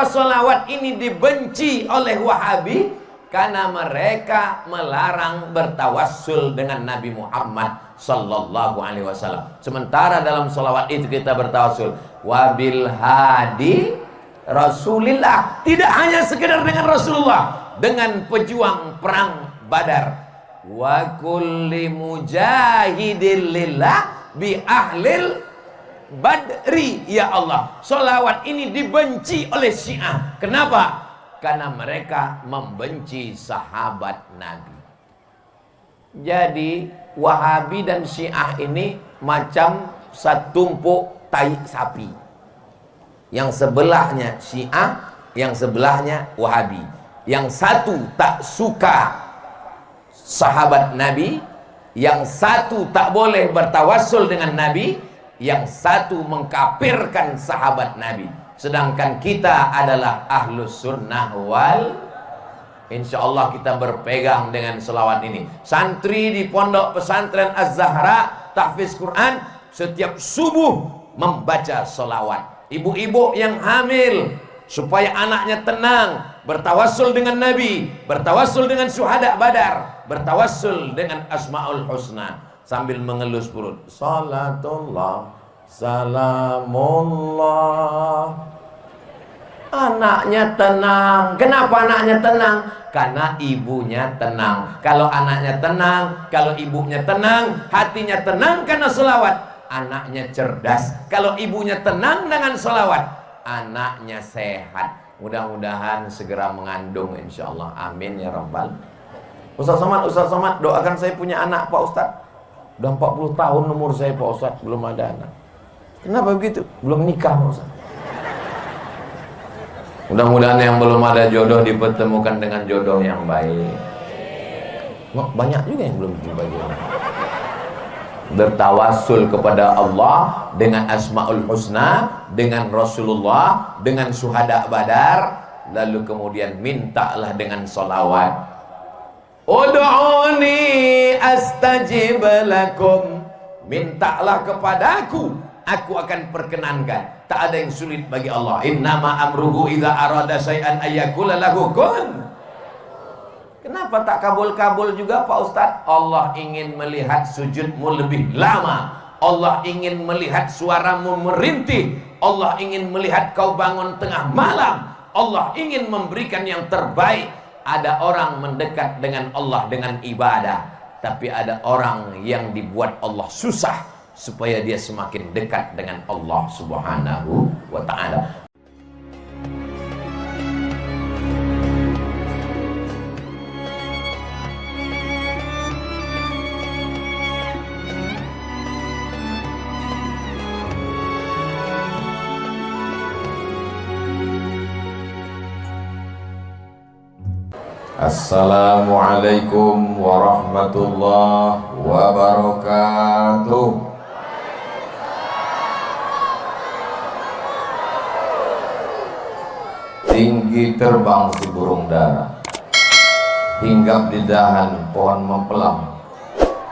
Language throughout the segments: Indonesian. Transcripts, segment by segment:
Kenapa sholawat ini dibenci oleh Wahabi? Karena mereka melarang bertawassul dengan Nabi Muhammad sallallahu alaihi wasallam. Sementara dalam sholawat itu kita bertawassul wabil hadi Rasulillah, tidak hanya sekedar dengan Rasulullah, dengan pejuang perang Badar. Wa kulli mujahidin lillah bi ahlil badri. Ya Allah, sholawat ini dibenci oleh Syiah. Kenapa? Karena mereka membenci sahabat Nabi. Jadi Wahabi dan Syiah ini macam setumpuk tai sapi. Yang sebelahnya Syiah, yang sebelahnya Wahabi. Yang satu tak suka sahabat Nabi, yang satu tak boleh bertawassul dengan Nabi, yang satu mengkafirkan sahabat Nabi. Sedangkan kita adalah ahlus sunnah wal, insya Allah kita berpegang dengan selawat ini. Santri di pondok pesantren Az-Zahra tahfiz Quran setiap subuh membaca selawat. Ibu-ibu yang hamil supaya anaknya tenang, bertawassul dengan Nabi, bertawassul dengan syuhada Badar, bertawassul dengan Asmaul Husna sambil mengelus perut. Salatullah salamullah. Anaknya tenang. Kenapa anaknya tenang? Karena ibunya tenang. Kalau anaknya tenang, kalau ibunya tenang, hatinya tenang karena selawat, anaknya cerdas. Kalau ibunya tenang dengan selawat, anaknya sehat. Mudah-mudahan segera mengandung insyaallah. Amin ya rabbal. Ustaz Somad, doakan saya punya anak Pak Ustaz. Udah 40 tahun umur saya Pak Ustaz, belum ada anak. Kenapa begitu? Belum nikah Pak Ustaz. Mudah-mudahan yang belum ada jodoh dipertemukan dengan jodoh yang baik. Banyak juga yang belum jumpa jodoh. Bertawassul kepada Allah dengan Asmaul Husna, dengan Rasulullah, dengan syuhada Badar, lalu kemudian mintalah dengan sholawat. Ud'uni astajib lakum. Mintalah kepadaku, aku akan perkenankan. Tak ada yang sulit bagi Allah. Innama amruhu idza arada syai'an ayyakula lahu kun. Kenapa tak kabul-kabul juga Pak Ustaz? Allah ingin melihat sujudmu lebih lama. Allah ingin melihat suaramu merintih. Allah ingin melihat kau bangun tengah malam. Allah ingin memberikan yang terbaik. Ada orang mendekat dengan Allah dengan ibadah, tapi ada orang yang dibuat Allah susah supaya dia semakin dekat dengan Allah Subhanahu wa ta'ala. Assalamualaikum warahmatullahi wabarakatuh. Tinggi terbang si burung dara, hinggap di dahan pohon mempelam.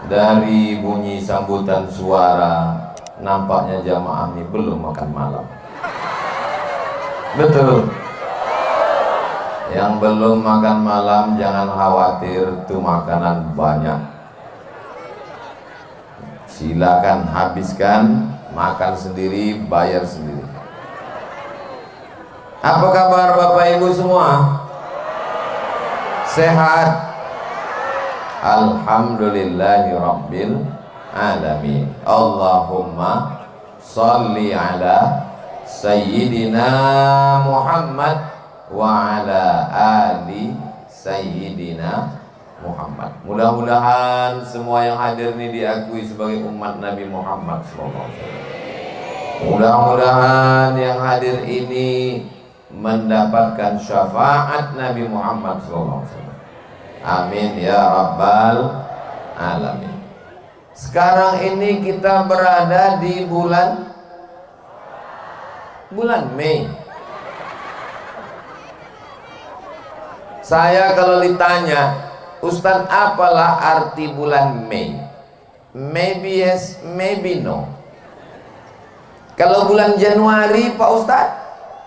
Dari bunyi sambutan suara, nampaknya jamaah ini belum makan malam. Betul. Yang belum makan malam jangan khawatir, itu makanan banyak. Silakan habiskan, makan sendiri, bayar sendiri. Apa kabar Bapak Ibu semua? Sehat? Alhamdulillahi rabbil alamin. Allahumma salli ala Sayyidina Muhammad wa ala ali Sayyidina Muhammad. Mudah-mudahan semua yang hadir ini diakui sebagai umat Nabi Muhammad SAW. Mudah-mudahan yang hadir ini mendapatkan syafaat Nabi Muhammad SAW. Amin ya rabbal alamin. Sekarang ini kita berada di bulan Mei. Saya kalau ditanya, Ustaz, apalah arti bulan Mei? Maybe yes, maybe no. Kalau bulan Januari Pak Ustaz,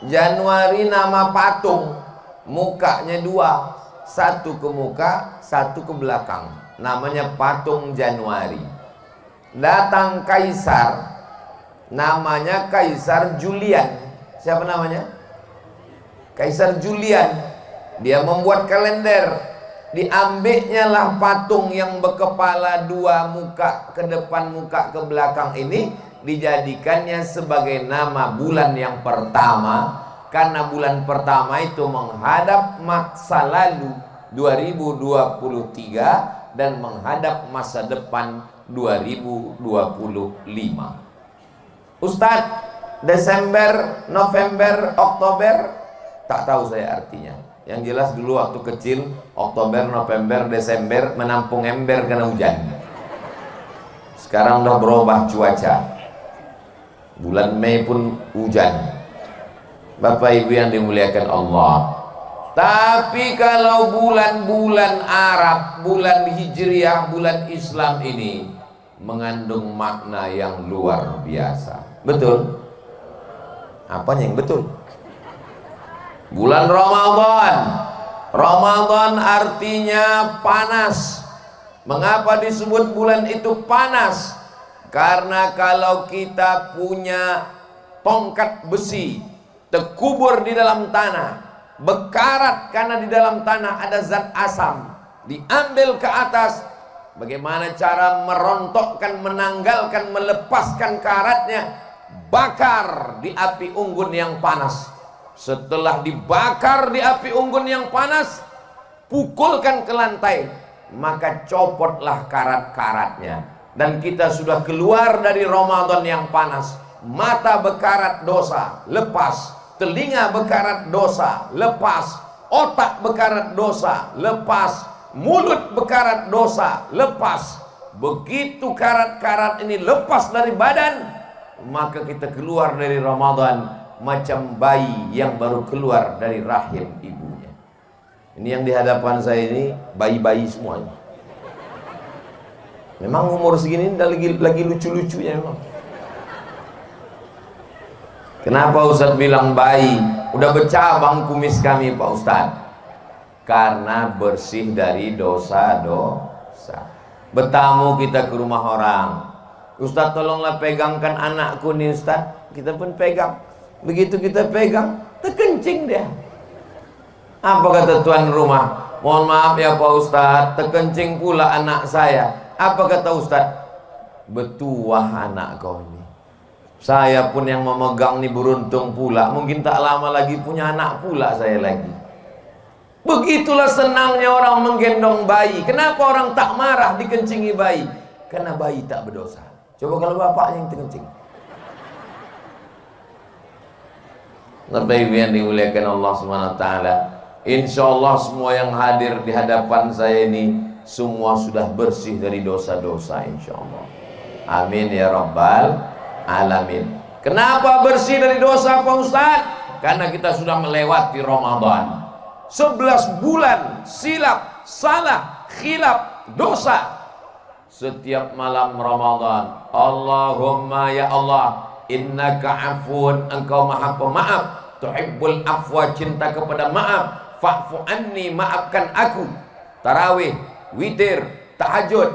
Januari nama patung, mukanya dua, satu ke muka, satu ke belakang, namanya patung Januari. Datang kaisar, namanya Kaisar Julian. Siapa namanya? Kaisar Julian. Dia membuat kalender, diambilnya lah patung yang berkepala dua, muka ke depan, muka ke belakang ini, dijadikannya sebagai nama bulan yang pertama, karena bulan pertama itu menghadap masa lalu 2023 dan menghadap masa depan 2025. Ustadz, Desember, November, Oktober, tak tahu saya artinya. Yang jelas dulu waktu kecil, Oktober, November, Desember menampung ember karena hujan. Sekarang udah berubah cuaca. Bulan Mei pun hujan. Bapak Ibu yang dimuliakan Allah. Tapi kalau bulan-bulan Arab, bulan Hijriah, bulan Islam ini mengandung makna yang luar biasa. Betul? Apanya yang betul? Bulan Ramadan. Ramadan artinya panas. Mengapa disebut bulan itu panas? Karena kalau kita punya tongkat besi terkubur di dalam tanah, bekarat karena di dalam tanah ada zat asam, diambil ke atas, bagaimana cara merontokkan, menanggalkan, melepaskan karatnya? Bakar di api unggun yang panas. Setelah dibakar di api unggun yang panas, pukulkan ke lantai, maka copotlah karat-karatnya. Dan kita sudah keluar dari Ramadan yang panas. Mata bekarat dosa, lepas. Telinga bekarat dosa, lepas. Otak bekarat dosa, lepas. Mulut bekarat dosa, lepas. Begitu karat-karat ini lepas dari badan, maka kita keluar dari Ramadan macam bayi yang baru keluar dari rahim ibunya. Ini yang di hadapan saya ini bayi-bayi semuanya. Memang umur segini lagi lucu-lucunya memang. Kenapa Ustadz bilang bayi? Udah bercabang kumis kami Pak Ustadz. Karena bersih dari dosa-dosa. Bertamu kita ke rumah orang, Ustadz tolonglah pegangkan anakku nih Ustadz. Kita pun pegang. Begitu kita pegang, terkencing dia. Apa kata tuan rumah? Mohon maaf ya Pak Ustadz, terkencing pula anak saya. Apa kata Ustadz? Betuah anak kau ini. Saya pun yang memegang nih beruntung pula. Mungkin tak lama lagi punya anak pula saya lagi. Begitulah senangnya orang menggendong bayi. Kenapa orang tak marah dikencingi bayi? Karena bayi tak berdosa. Coba kalau bapaknya yang terkencing. Bapak Ibu yang dimuliakan Allah SWT, insya Allah semua yang hadir di hadapan saya ini semua sudah bersih dari dosa-dosa insya Allah. Amin ya rabbal alamin. Kenapa bersih dari dosa Pak Ustadz? Karena kita sudah melewati Ramadan. 11 bulan silap, salah, khilaf, dosa. Setiap malam Ramadan, Allahumma ya Allah, innaka afun, engkau maha pemaaf, tuhibbul afwa, cinta kepada maaf, fa'fu anni, maafkan aku. Tarawih, witir, tahajud.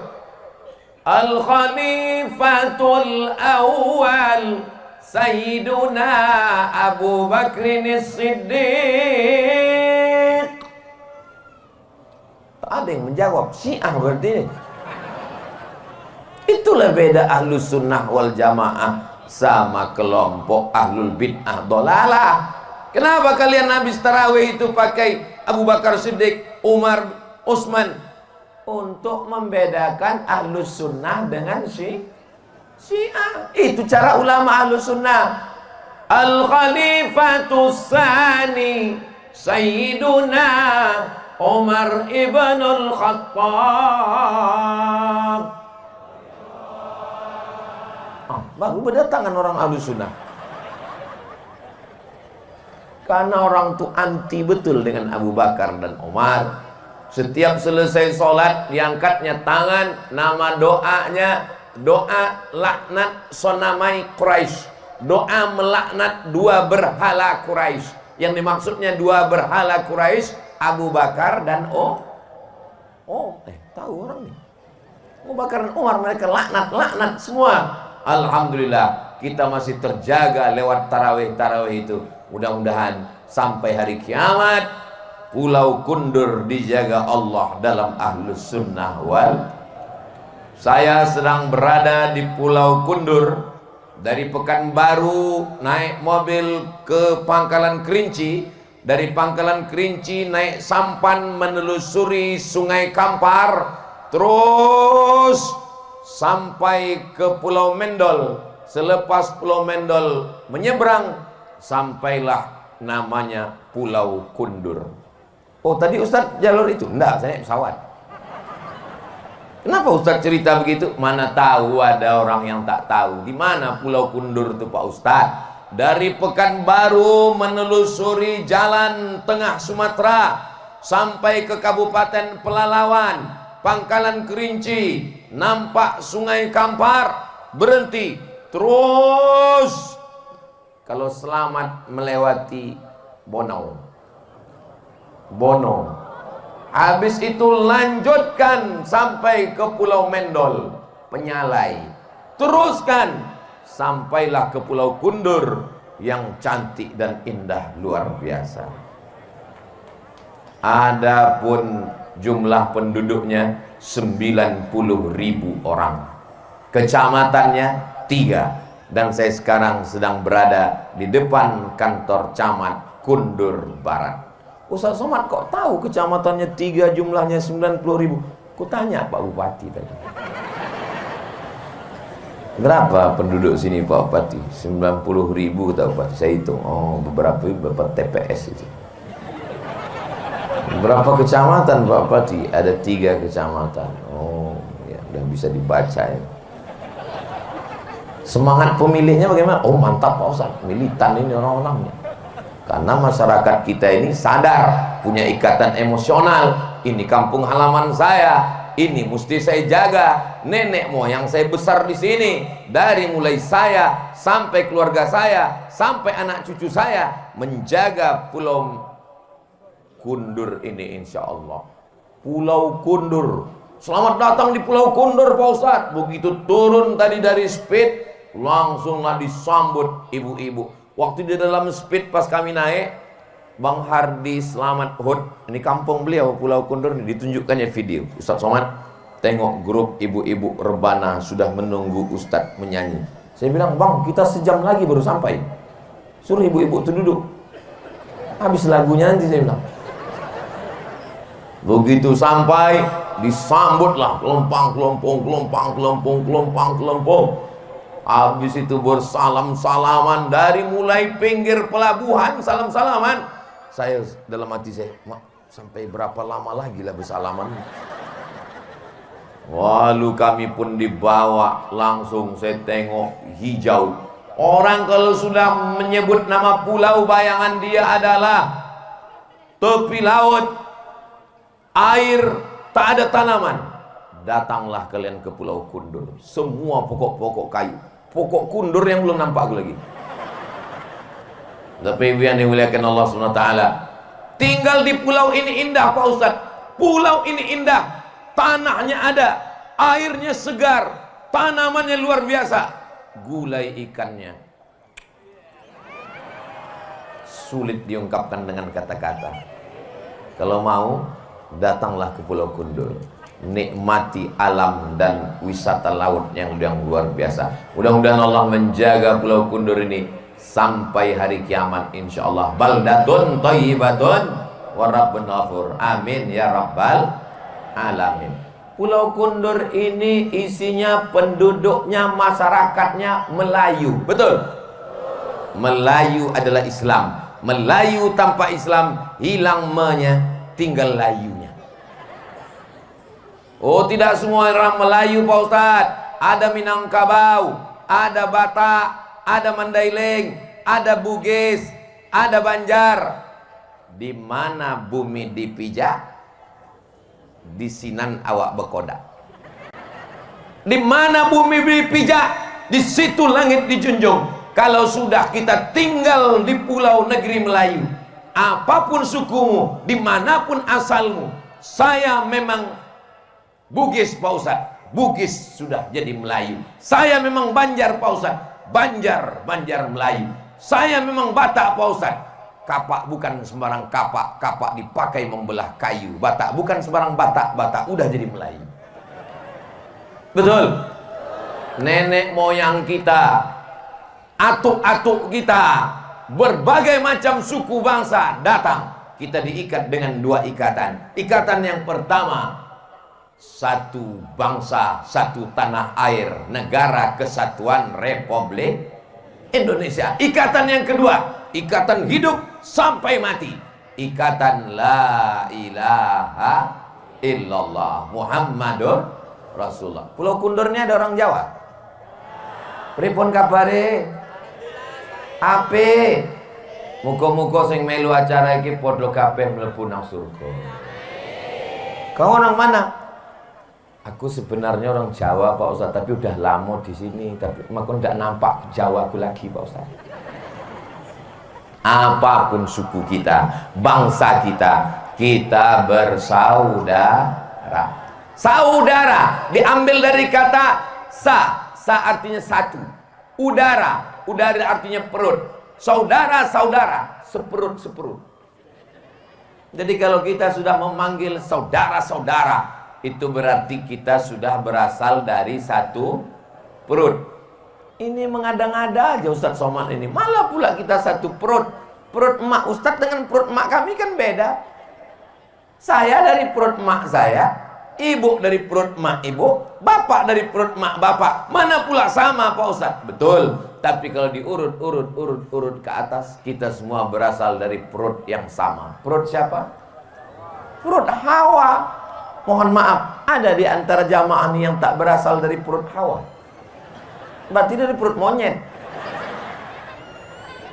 Al-Khalifatul Awal Sayyiduna Abu Bakrin As-Siddiq. Tak ada yang menjawab. Syiah berarti ini. Itulah beda Ahlus Sunnah wal Jamaah sama kelompok Ahlul Bid'ah Dolalah. Kenapa kalian habis tarawih itu pakai Abu Bakar Siddiq, Umar, Utsman? Untuk membedakan Ahlus Sunnah dengan Syiah. Itu cara ulama Ahlus Sunnah. Al-Khalifatus Tsani Sayyiduna Umar ibn al-Khattab. Baru berdatangan orang Ahlus Sunnah. Karena orang itu anti betul dengan Abu Bakar dan Umar. Setiap selesai sholat diangkatnya tangan, nama doanya doa laknat sonamai Quraisy. doa melaknat dua berhala Quraisy. Yang dimaksudnya dua berhala Quraisy, Abu Bakar dan tahu orang nih. Abu Bakar dan Umar, mereka laknat semua. Alhamdulillah kita masih terjaga lewat tarawih itu. Mudah-mudahan sampai hari kiamat Pulau Kundur dijaga Allah dalam Ahlus Sunnah wal. Saya sedang berada di Pulau Kundur. Dari Pekanbaru naik mobil ke Pangkalan Kerinci, dari Pangkalan Kerinci naik sampan menelusuri Sungai Kampar, terus sampai ke Pulau Mendol. Selepas Pulau Mendol menyeberang, sampailah namanya Pulau Kundur. Oh, tadi Ustadz jalur itu? Enggak, saya naik pesawat. Kenapa Ustadz cerita begitu? Mana tahu ada orang yang tak tahu di mana Pulau Kundur itu Pak Ustadz. Dari Pekanbaru menelusuri jalan tengah Sumatera sampai ke Kabupaten Pelalawan, Pangkalan Kerinci, nampak Sungai Kampar, berhenti, terus kalau selamat melewati Bono. Habis itu lanjutkan sampai ke Pulau Mendol, Penyalai, teruskan sampailah ke Pulau Kundur yang cantik dan indah luar biasa. Adapun jumlah penduduknya 90.000 orang, kecamatannya 3, dan saya sekarang sedang berada di depan kantor camat Kundur Barat. Ustaz Somad kok tahu kecamatannya 3 jumlahnya 90.000? Ku tanya Pak Bupati tadi. Berapa penduduk sini Pak Bupati? 90.000 kata Bupati. Saya hitung. Oh, beberapa TPS itu. Berapa kecamatan Pak Bupati? Ada 3 kecamatan. Oh, ya udah bisa dibaca ya. Semangat pemilihnya bagaimana? Oh, mantap Pak Ustaz. Militan ini orang-orangnya. Karena masyarakat kita ini sadar, punya ikatan emosional. Ini kampung halaman saya, ini mesti saya jaga. Nenek moyang saya besar di sini. Dari mulai saya sampai keluarga saya, sampai anak cucu saya, menjaga Pulau Kundur ini insya Allah. Pulau Kundur. Selamat datang di Pulau Kundur Pak Ustadz. Begitu turun tadi dari speed, langsunglah disambut ibu-ibu. Waktu di dalam speed pas kami naik, Bang Hardi Selamat Hud, ini kampung beliau Pulau Kundur, ditunjukkannya video. Ustadz Somad tengok grup ibu-ibu rebana sudah menunggu Ustadz menyanyi. Saya bilang, Bang, kita sejam lagi baru sampai. Suruh ibu-ibu itu duduk. Habis lagunya nanti, saya bilang. Begitu sampai, disambutlah kelompang. Habis itu bersalam-salaman dari mulai pinggir pelabuhan, salam-salaman. Saya dalam hati saya, sampai berapa lama lagi lah bersalaman. Lalu kami pun dibawa langsung, saya tengok hijau. Orang kalau sudah menyebut nama pulau, bayangan dia adalah tepi laut, air, tak ada tanaman. Datanglah kalian ke Pulau Kundur, semua pokok-pokok kayu. Pokok kundur yang belum nampak aku lagi. Tapi yang dimuliakan Allah SWT, tinggal di pulau ini indah Pak Ustadz. Pulau ini indah, tanahnya ada, airnya segar, tanamannya luar biasa. Gulai ikannya sulit diungkapkan dengan kata-kata. Kalau mau, datanglah ke Pulau Kundur, nikmati alam dan wisata laut yang luar biasa. Mudah-mudahan Allah menjaga Pulau Kundur ini sampai hari kiamat insyaallah. Baldatun thayyibatun wa rabbun ghafur. Amin ya rabbal alamin. Pulau Kundur ini isinya penduduknya, masyarakatnya Melayu. Betul? Melayu adalah Islam. Melayu tanpa Islam hilang me-nya, tinggal layunya. Oh, tidak semua orang Melayu Pak Ustadz. Ada Minangkabau, ada Batak, ada Mandailing, ada Bugis, ada Banjar. Di mana bumi dipijak, di sinan awak bekodak. Di mana bumi dipijak, di situ langit dijunjung. Kalau sudah kita tinggal di pulau negeri Melayu, apapun sukumu, dimanapun asalmu, saya memang Bugis Pak Ustadz, Bugis sudah jadi Melayu. Saya memang Banjar Pak Ustadz, Banjar Melayu. Saya memang Batak Pak Ustadz. Kapak bukan sembarang kapak, kapak dipakai membelah kayu. Batak bukan sembarang Batak, Batak udah jadi Melayu. Betul? Nenek moyang kita, atuk-atuk kita, berbagai macam suku bangsa datang. Kita diikat dengan dua ikatan. Ikatan yang pertama, satu bangsa, satu tanah air, negara kesatuan Republik Indonesia. Ikatan yang kedua, ikatan hidup sampai mati, ikatan la ilaha illallah Muhammadur Rasulullah. Pulau Kundur ini ada orang Jawa. Pripun kabare? Ape? Muka-muka sing melu acara iki padha kabeh mlebu nang surga. Kau orang mana? Aku sebenarnya orang Jawa Pak Ustaz, tapi udah lama di sini, tapi makanya nggak nampak Jawa aku lagi Pak Ustaz. Apapun suku kita, bangsa kita, kita bersaudara. Saudara diambil dari kata sa artinya satu. Udara artinya perut. Saudara, seperut. Jadi kalau kita sudah memanggil saudara-saudara, itu berarti kita sudah berasal dari satu perut. Ini mengada-ngada aja Ustadz Somad ini. Malah pula kita satu perut. Perut emak Ustadz dengan perut emak kami kan beda. Saya dari perut emak saya, ibu dari perut emak ibu, bapak dari perut emak bapak. Mana pula sama Pak Ustadz? Betul. Tapi kalau diurut ke atas, kita semua berasal dari perut yang sama. Perut siapa? Perut Hawa. Mohon maaf, ada di antara jamaah ini yang tak berasal dari perut Hawa. Berarti dari perut monyet.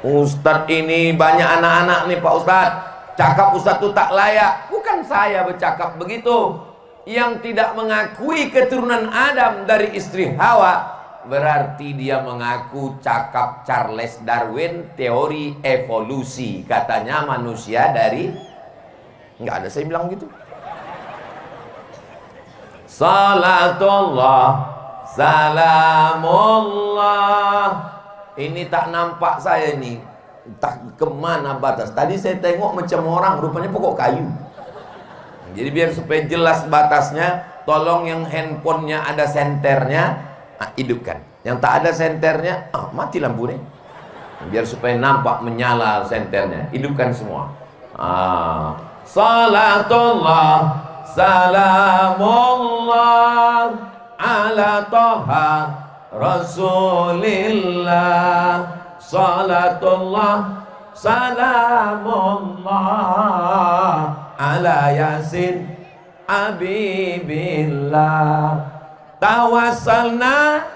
Ustadz ini banyak anak-anak nih Pak Ustadz. Cakap Ustadz itu tak layak. Bukan saya bercakap begitu. Yang tidak mengakui keturunan Adam dari istri Hawa, berarti dia mengaku cakap Charles Darwin, teori evolusi. Katanya manusia dari... Nggak ada saya bilang gitu. Salatullah, salamullah. Ini tak nampak saya ini, entah kemana batas. Tadi saya tengok macam orang, rupanya pokok kayu. Jadi biar supaya jelas batasnya, tolong yang handphonenya ada senternya, hidupkan. Yang tak ada senternya, mati lampunya. Biar supaya nampak menyala senternya, hidupkan semua. Salatullah, salamullah ala Toha Rasulillah. Salatullah, salamullah ala Yasin Habibillah. Tawassalna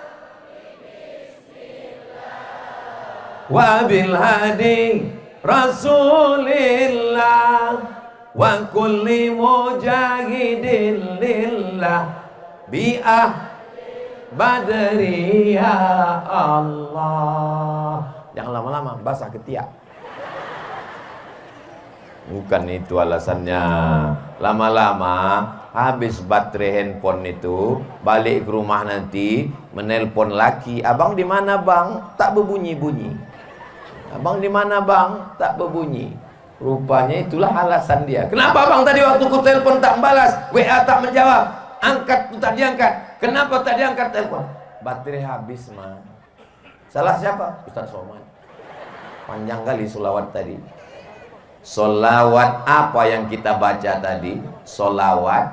wa bil hadi Rasulillah wa kulli mujahidin lillah bi'ah badri ya Allah. Jangan lama-lama, basah ketiak. Bukan itu alasannya. Lama-lama habis baterai handphone itu, balik ke rumah nanti menelpon laki, abang di mana bang? Tak berbunyi-bunyi. Abang di mana bang? Tak berbunyi. Rupanya itulah alasan dia. Kenapa bang tadi waktu ku telepon tak balas, WA tak menjawab, angkat tak diangkat? Kenapa tak diangkat telepon? Baterai habis mah. Salah siapa? Ustaz Somad. Panjang kali solawat tadi. Solawat apa yang kita baca tadi? Solawat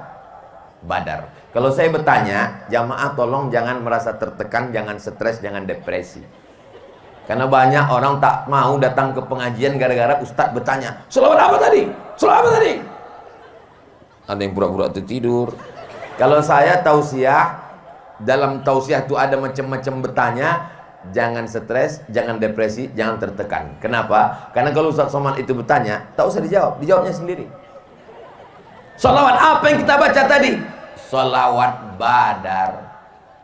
Badar. Kalau saya bertanya, jamaah tolong jangan merasa tertekan, jangan stres, jangan depresi. Karena banyak orang tak mau datang ke pengajian gara-gara ustadz bertanya, solawat apa tadi? Solawat apa tadi? Ada yang pura-pura tertidur. Kalau saya tausiah, dalam tausiah itu ada macam-macam bertanya. Jangan stres, jangan depresi, jangan tertekan. Kenapa? Karena kalau Ustaz Somad itu bertanya, tak usah dijawab, dijawabnya sendiri. Salawat apa yang kita baca tadi? Salawat Badar.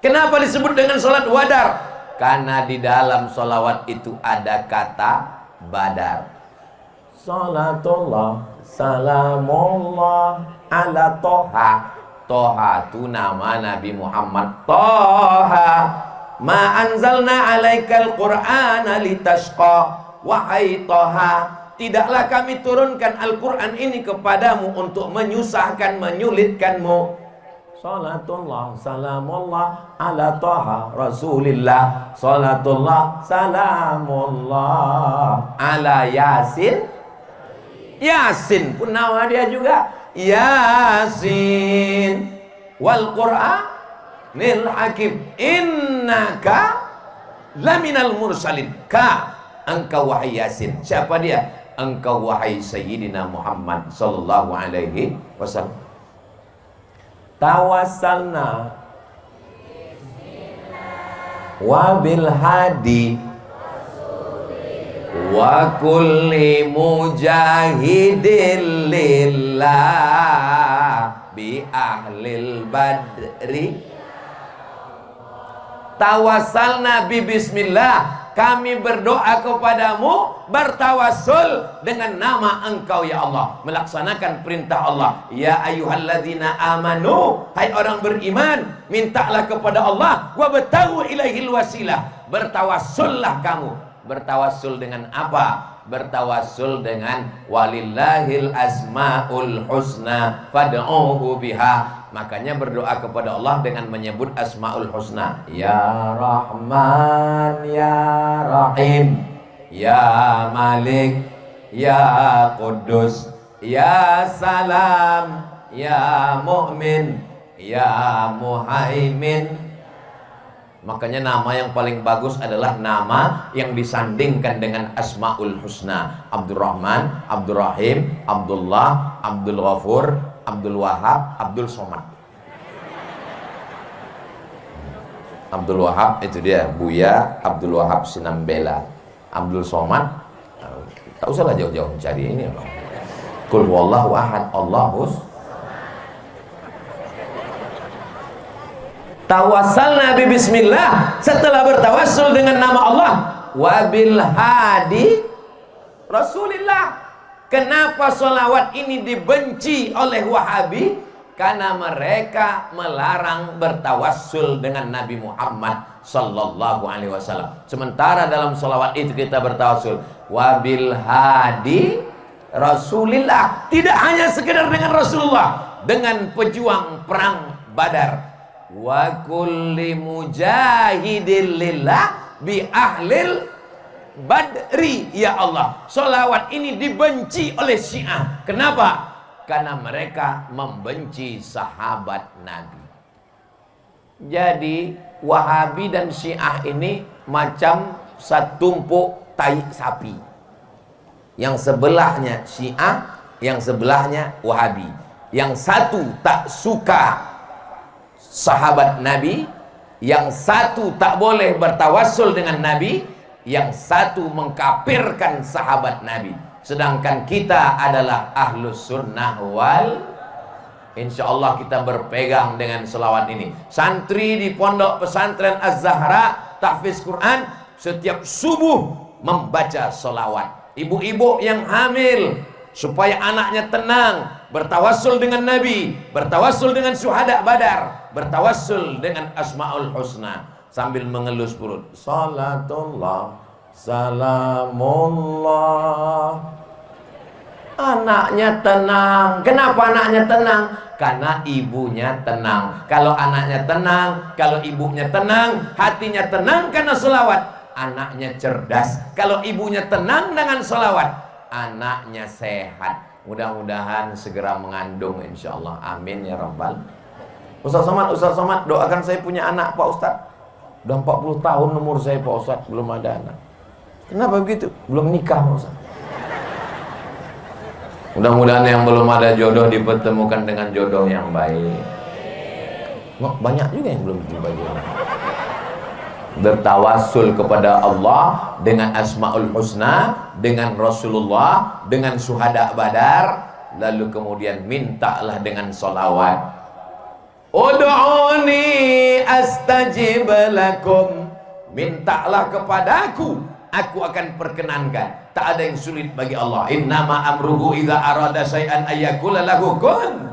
Kenapa disebut dengan salat Badar? Karena di dalam sholawat itu ada kata badar. Salatullah salamullah ala Toha. Toha itu nama Nabi Muhammad. Toha ma anzalna alaikal qur'ana litashqa. Wahai Toha, tidaklah kami turunkan Al-Quran ini kepadamu untuk menyusahkan, menyulitkanmu. Salatullah salamullah ala Toha Rasulillah. Salatullah salamullah ala Yasin. Yasin pun nama dia juga. Yasin wal Qur'anil hakim innaka laminal mursalin. Engkau wahai Yasin. Siapa dia? Engkau wahai Sayyidina Muhammad sallallahu alaihi wasallam. Tawassalna wa bil hadi wa kulli mujahidin lillah bi ahlil badri. Tawassalna bi bismillah. Kami berdoa kepadamu, bertawassul dengan nama Engkau ya Allah, melaksanakan perintah Allah. Ya ayyuhalladzina amanu, hai orang beriman, mintalah kepada Allah, wabtaghu ilaihil wasilah. Bertawassullah kamu. Bertawassul dengan apa? Bertawassul dengan walillahil asmaul husna fad'uhu biha. Makanya berdoa kepada Allah dengan menyebut asmaul husna. Ya Rahman, Ya Rahim, Ya Malik, Ya Quddus, Ya Salam, Ya Mu'min, Ya Muhaimin. Makanya nama yang paling bagus adalah nama yang disandingkan dengan asmaul husna. Abdurrahman, Abdurrahim, Abdullah, Abdul Ghafur, Abdul Wahab, Abdul Somad. Abdul Wahab itu dia Buya Abdul Wahab Sinambela. Abdul Somad, tak usahlah jauh-jauh cari ini. Qul huwallahu ahad, Allahus. Tawassalna bi bismillah, setelah bertawassul dengan nama Allah, wabil hadi Rasulillah. Kenapa sholawat ini dibenci oleh Wahabi? Karena mereka melarang bertawassul dengan Nabi Muhammad sallallahu alaihi wasallam. Sementara dalam sholawat itu kita bertawassul wabil hadi Rasulillah. Tidak hanya sekedar dengan Rasulullah, dengan pejuang perang Badar. Wa kulli mujahidin lillah bi ahlil badri. Ya Allah, sholawat ini dibenci oleh Syiah. Kenapa? Karena mereka membenci sahabat Nabi. Jadi Wahabi dan Syiah ini macam satumpuk tai sapi. Yang sebelahnya Syiah, yang sebelahnya Wahabi. Yang satu tak suka sahabat Nabi, yang satu tak boleh bertawassul dengan Nabi, yang satu mengkafirkan sahabat Nabi. Sedangkan kita adalah ahlus sunnah wal, insyaallah kita berpegang dengan selawat ini. Santri di pondok pesantren Az-Zahra tahfiz Quran setiap subuh membaca selawat. Ibu-ibu yang hamil supaya anaknya tenang, bertawassul dengan Nabi, bertawassul dengan syuhada Badar, bertawassul dengan asmaul husna sambil mengelus perut. Salatullah salamullah. Anaknya tenang. Kenapa anaknya tenang? Karena ibunya tenang. Kalau anaknya tenang, kalau ibunya tenang, hatinya tenang karena selawat, anaknya cerdas. Kalau ibunya tenang dengan selawat, anaknya sehat. Mudah-mudahan segera mengandung insyaallah. Amin ya rabbal. Ustaz Somad, doakan saya punya anak Pak Ustaz. Udah 40 tahun umur saya Pak Ustaz, belum ada anak. Kenapa begitu? Belum nikah Pak Ustaz. Mudah-mudahan yang belum ada jodoh dipertemukan dengan jodoh yang baik. Banyak juga yang belum dibagikan. Bertawassul kepada Allah dengan asmaul husna, dengan Rasulullah, dengan syuhada Badar, lalu kemudian mintalah dengan sholawat. Ud'uni astajib lakum mintalah kepadaku, aku akan perkenankan. Tak ada yang sulit bagi Allah. Innama amruhu idza arada syai'an ayyakula lahu kun.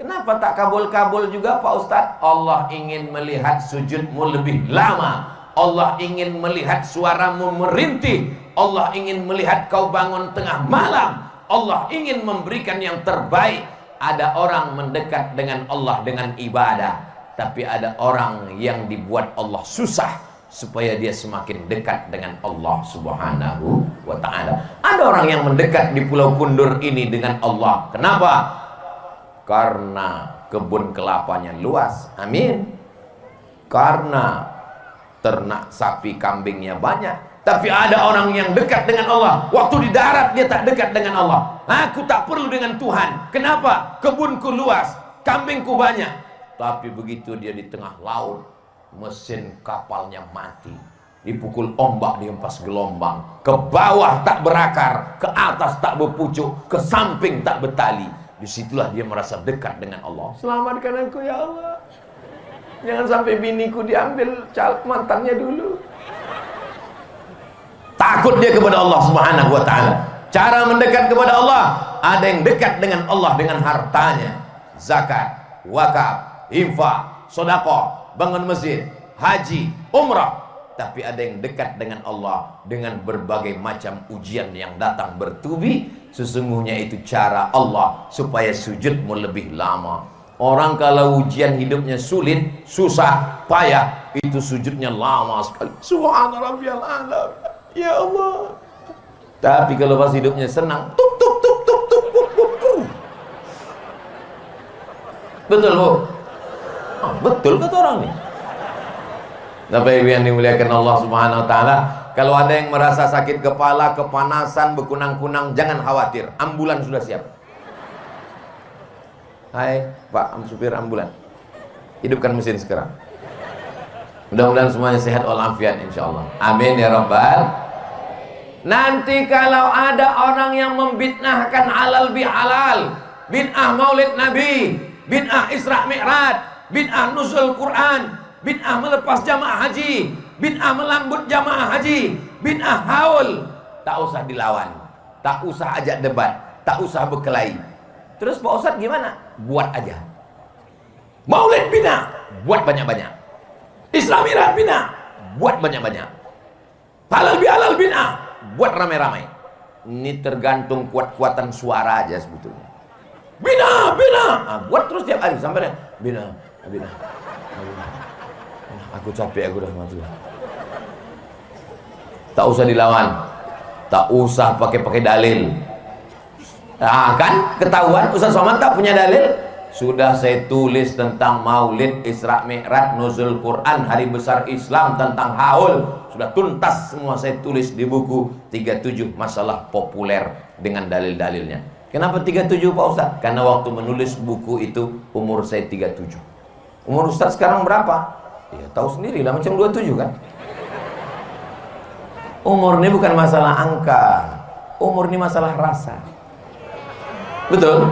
Kenapa tak kabul-kabul juga Pak Ustadz? Allah ingin melihat sujudmu lebih lama. Allah ingin melihat suaramu merintih. Allah ingin melihat kau bangun tengah malam. Allah ingin memberikan yang terbaik. Ada orang mendekat dengan Allah dengan ibadah, tapi ada orang yang dibuat Allah susah supaya dia semakin dekat dengan Allah Subhanahu wa ta'ala. Ada orang yang mendekat di Pulau Kundur ini dengan Allah. Kenapa? Karena kebun kelapanya luas. Amin. Karena ternak sapi kambingnya banyak. Tapi ada orang yang dekat dengan Allah. Waktu di darat dia tak dekat dengan Allah. Aku tak perlu dengan Tuhan. Kenapa? Kebunku luas, kambingku banyak. Tapi begitu dia di tengah laut, mesin kapalnya mati, dipukul ombak, dihempas gelombang, ke bawah tak berakar, ke atas tak berpucuk, ke samping tak bertali. Disitulah dia merasa dekat dengan Allah. Selamatkan aku ya Allah. Jangan sampai biniku diambil mantannya dulu. Takut dia kepada Allah Subhanahu wa ta'ala. Cara mendekat kepada Allah, ada yang dekat dengan Allah dengan hartanya, zakat, wakaf, infak, sedekah, bangun masjid, haji, umrah. Tapi ada yang dekat dengan Allah dengan berbagai macam ujian yang datang bertubi. Sesungguhnya itu cara Allah supaya sujudmu lebih lama. Orang kalau ujian hidupnya sulit, susah, payah, itu sujudnya lama sekali. Subhana rabbiyal a'la. Ya Allah. Tapi kalau pas hidupnya senang, tuk tuk tuk tuk tuk tuk tuk tuk. Betul Bu? Oh, betul kata orang nih. Bapak Ibu yang dimuliakan Allah Subhanahu wa ta'ala, kalau ada yang merasa sakit kepala, kepanasan, berkunang-kunang, jangan khawatir, ambulan sudah siap. Hai Pak supir ambulan, hidupkan mesin sekarang. Mudah-mudahan semuanya sehat walafiat insyaallah. Amin ya rabbal. Nanti kalau ada orang yang membidnahkan halal bihalal, bid'ah maulid Nabi, bid'ah Isra Mi'raj, bid'ah nuzul Quran, bid'ah melepas jamaah haji, bid'ah melambut jamaah haji, bid'ah haul, tak usah dilawan, tak usah ajak debat, tak usah berkelahi. Terus Pak Ustadz gimana? Buat aja. Maulid bid'ah, buat banyak-banyak. Isra Mi'raj bid'ah, buat banyak-banyak. Halal bihalal bid'ah, buat ramai-ramai. Ini tergantung kuat-kuatan suara aja sebetulnya. Bina, bina, buat terus tiap hari sampai bina, bina, bina. Aku capek, aku udah mati. Tak usah dilawan, tak usah pakai dalil. Nah, kan ketahuan Ustaz Somad tak punya dalil. Sudah saya tulis tentang Maulid, Isra Mi'raj, nuzul Quran, hari besar Islam, tentang haul. Sudah tuntas semua saya tulis di buku 37 masalah populer dengan dalil-dalilnya. Kenapa 37 Pak Ustaz? Karena waktu menulis buku itu umur saya 37. Umur Ustaz sekarang berapa? Ya tahu sendiri lah, macam 27 kan. Umur ini bukan masalah angka, umur ini masalah rasa. Betul?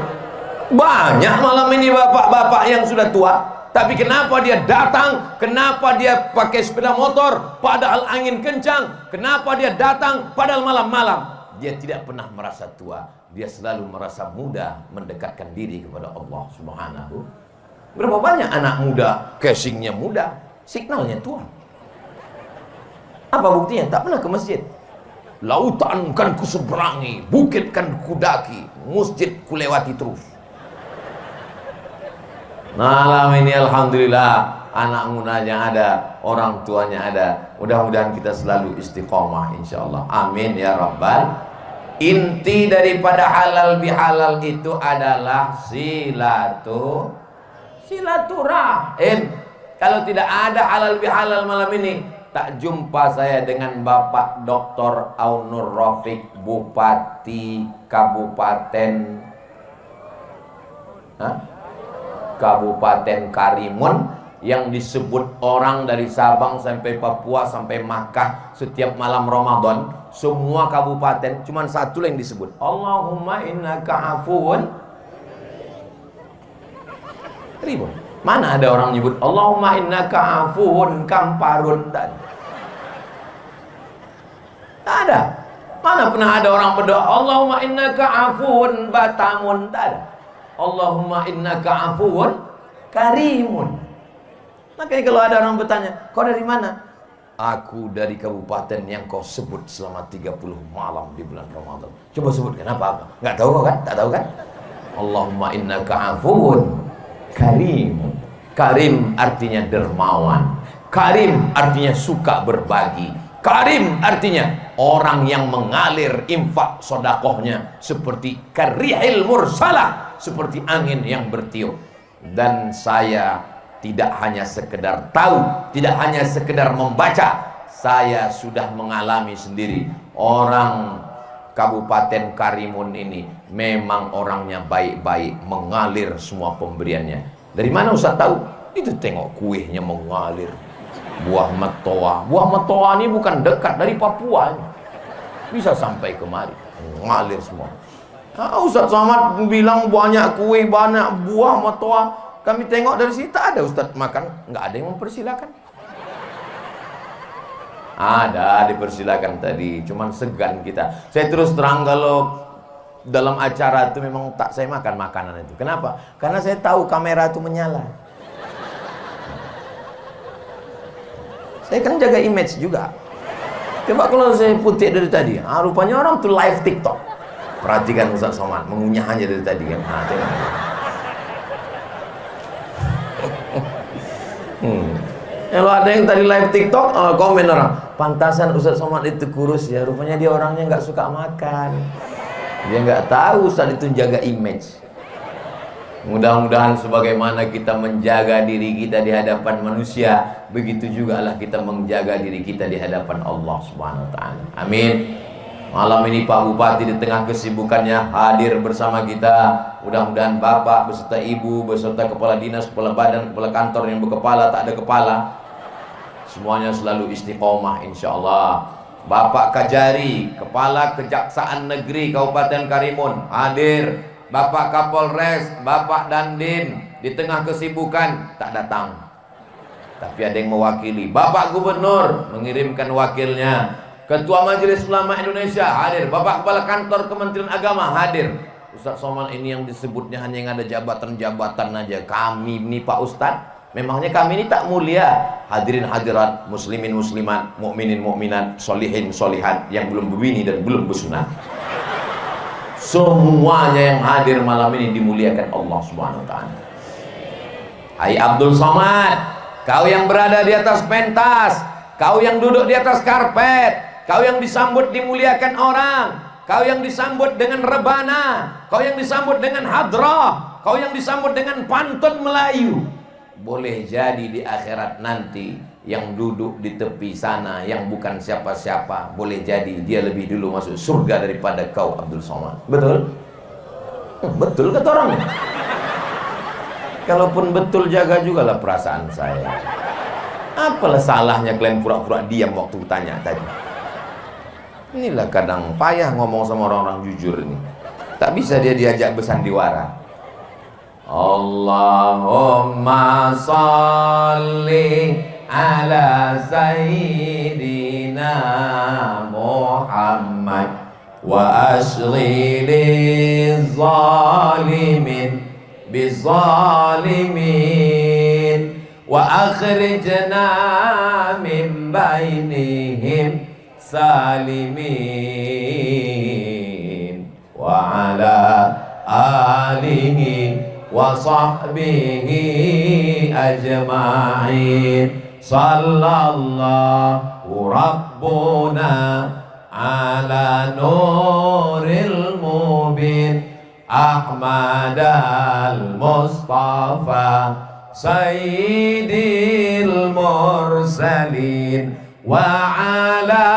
Banyak malam ini bapak-bapak yang sudah tua, tapi kenapa dia datang? Kenapa dia pakai sepeda motor padahal angin kencang? Kenapa dia datang padahal malam-malam? Dia tidak pernah merasa tua, dia selalu merasa muda, mendekatkan diri kepada Allah Subhanahu. Berapa banyak anak muda casingnya muda, signalnya tua. Apa buktinya? Tak pernah ke masjid. Lautan kan kuseberangi, bukit kan kudaki, masjid kulewati terus. Malam ini alhamdulillah anak mudanya ada, orang tuanya ada. Mudah-mudahan kita selalu istiqomah insyaallah. Amin ya rabbal. Inti daripada halal bihalal itu adalah silaturahim. Kalau tidak ada halal bihalal malam ini, tak jumpa saya dengan Bapak Dr. Aunur Rafiq, Bupati Kabupaten Karimun, yang disebut orang dari Sabang sampai Papua sampai Makkah setiap malam Ramadan, semua kabupaten cuman satu yang disebut, Allahumma innaka afuwun ribun. Mana ada orang nyebut Allahumma innaka afuwun kamparun? Tak ada. Mana pernah ada orang berdoa Allahumma innaka afuwun batamun? Tak ada. Allahumma innaka afuwun karimun. Makanya kalau ada orang bertanya, kau dari mana? Aku dari kabupaten yang kau sebut selama 30 malam di bulan Ramadan. Coba sebutkan apa? Nggak tahu kau kan? Tak tahu kan? Allahumma innaka afuwun karim. Karim artinya dermawan. Karim artinya suka berbagi. Karim artinya orang yang mengalir infak sodakohnya seperti karihil mursalah, seperti angin yang bertiup. Dan saya tidak hanya sekedar tahu, tidak hanya sekedar membaca, saya sudah mengalami sendiri. Orang Kabupaten Karimun ini memang orangnya baik-baik, mengalir semua pemberiannya. Dari mana Ustaz tahu? Itu tengok kuihnya mengalir. Buah metoa. Buah metoa ini bukan dekat dari Papua, bisa sampai kemari, mengalir semua. Ustaz Somad bilang banyak kuih, banyak buah metoa. Kami tengok dari sini tak ada Ustaz makan, nggak ada yang mempersilakan. Ada dipersilakan tadi, cuman segan kita. Saya terus terang kalau dalam acara itu memang tak saya makan makanan itu. Kenapa? Karena saya tahu kamera itu menyala. Saya kan jaga image juga. Coba kalau saya putih dari tadi, rupanya orang tuh live TikTok. Perhatikan Ustaz Somad, mengunyah aja dari tadi kan. Tengok. Kalau ada yang tadi live TikTok, komen orang, pantasan Ustaz Somad itu kurus ya, rupanya dia orangnya nggak suka makan. Dia nggak tahu Ustaz itu jaga image. Mudah-mudahan sebagaimana kita menjaga diri kita di hadapan manusia, begitu juga lah kita menjaga diri kita di hadapan Allah Subhanahu wa taala. Amin. Malam ini Pak Bupati di tengah kesibukannya hadir bersama kita. Mudah-mudahan Bapak beserta Ibu, beserta Kepala Dinas, Kepala Badan, Kepala Kantor yang berkepala, tak ada kepala, semuanya selalu istiqomah insyaallah. Bapak Kajari, Kepala Kejaksaan Negeri Kabupaten Karimun hadir. Bapak Kapolres, Bapak Dandim di tengah kesibukan tak datang, tapi ada yang mewakili. Bapak Gubernur mengirimkan wakilnya. Ketua Majelis Ulama Indonesia hadir. Bapak Kepala Kantor Kementerian Agama hadir. Ustaz Somad ini yang disebutnya hanya yang ada jabatan-jabatan aja. Kami ini Pak Ustadz, memangnya kami ini tak mulia? Hadirin hadirat, muslimin muslimat, mukminin mukminat, solihin solihat yang belum berbini dan belum bersunat. Semuanya yang hadir malam ini dimuliakan Allah Subhanahu wa taala. Hai Abdul Somad, kau yang berada di atas pentas, kau yang duduk di atas karpet, kau yang disambut dimuliakan orang, kau yang disambut dengan rebana, kau yang disambut dengan hadrah, kau yang disambut dengan pantun Melayu. Boleh jadi di akhirat nanti yang duduk di tepi sana yang bukan siapa-siapa, boleh jadi dia lebih dulu masuk surga daripada kau Abdul Somad. Betul? Betul kata orang. Kalaupun betul, jaga juga lah perasaan saya. Apalah salahnya kalian pura-pura diam waktu tanya tadi? Inilah kadang payah ngomong sama orang-orang jujur ini. Tak bisa dia diajak bersandiwara. Allahumma salli ala sayyidina Muhammad wa ashghili zalimin bizalimin wa akhrijna min bainihim salimin wa ala alihi wa sahbihi ajma'in. Sallallahu rabbuna ala nuril mubin Ahmad al-Mustafa sayyidil mursalin wa ala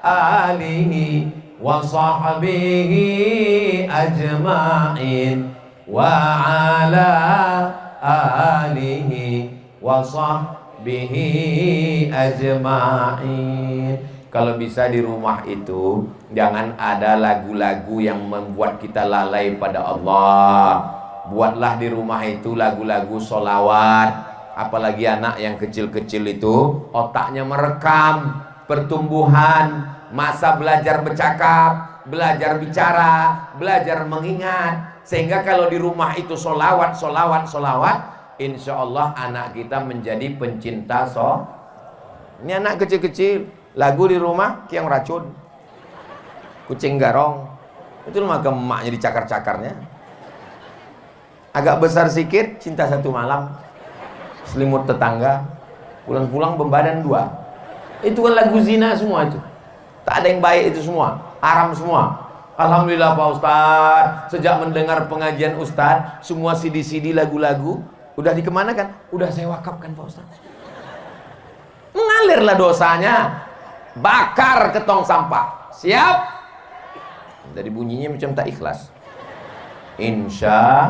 alihi wa sahbihi ajma'in wa ala alihi wa sahbihi ajma'in. Kalau bisa di rumah itu jangan ada lagu-lagu yang membuat kita lalai pada Allah. buatlah di rumah itu lagu-lagu sholawat. Apalagi anak yang kecil-kecil itu otaknya merekam pertumbuhan, masa belajar bercakap, belajar bicara, belajar mengingat. Sehingga kalau di rumah itu sholawat, insya Allah anak kita menjadi pencinta Ini anak kecil-kecil, lagu di rumah tiang racun, kucing garong, itu maka emaknya dicakar-cakarnya. Agak besar sedikit, cinta satu malam, selimut tetangga, pulang-pulang bebadan dua. Itu kan lagu zina semua itu. Tak ada yang baik itu semua, haram semua. Alhamdulillah Pak Ustadz, sejak mendengar pengajian Ustadz, semua CD-CD lagu-lagu udah dikemanakan? Udah saya wakafkan Pak Ustadz. Mengalirlah dosanya, bakar ke tong sampah. Siap? Dari bunyinya macam tak ikhlas. Insya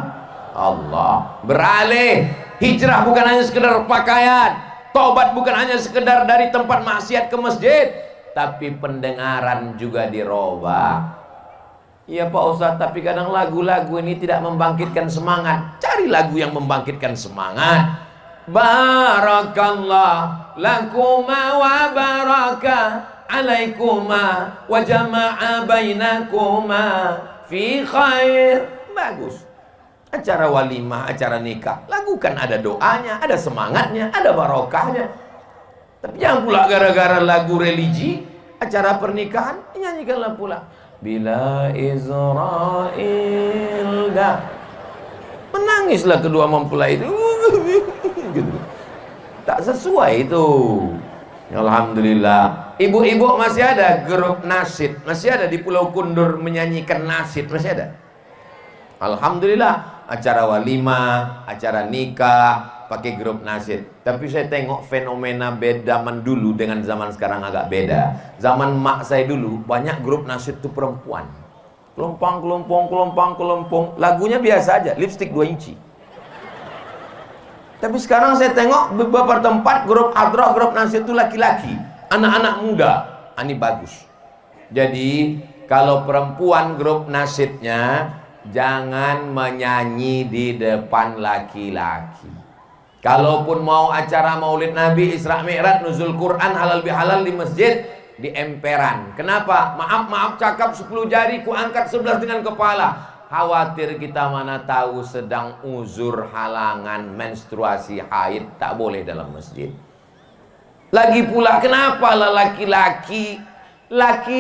Allah. Beralih, hijrah bukan hanya sekedar pakaian, tobat bukan hanya sekedar dari tempat maksiat ke masjid, tapi pendengaran juga dirubah. Iya Pak Ustadz, tapi kadang lagu-lagu ini tidak membangkitkan semangat. Cari lagu yang membangkitkan semangat. Barakallah lakuma wa baraka alaikuma wa jama'a bainakuma fi khair. Bagus. Acara walimah, acara nikah, lagu kan ada doanya, ada semangatnya, ada barokahnya. Tapi jangan pula gara-gara lagu religi, acara pernikahan, nyanyikanlah pula Bila Israel dah. Menangislah kedua mempelai itu. Gitu. Tak sesuai itu. Alhamdulillah. Ibu-ibu masih ada grup nasyid, masih ada di Pulau Kundur menyanyikan nasyid, masih ada. Alhamdulillah, acara walimah, acara nikah pakai grup nasyid. Tapi saya tengok fenomena beda zaman dulu dengan zaman sekarang agak beda. Zaman mak saya dulu banyak grup nasyid itu perempuan. Kelompong, lagunya biasa aja, lipstick 2 inci. Tapi sekarang saya tengok beberapa tempat grup hadroh, grup nasyid itu laki-laki, anak-anak muda. Ini bagus. Jadi kalau perempuan grup nasyidnya jangan menyanyi di depan laki-laki. Kalaupun mau acara maulid Nabi, Isra Mi'raj, nuzul Quran, halal bihalal di masjid, di emperan. Kenapa? Maaf cakap 10 jari, ku angkat 11 dengan kepala. Khawatir kita mana tahu sedang uzur halangan menstruasi haid, tak boleh dalam masjid. Lagi pula kenapa laki-laki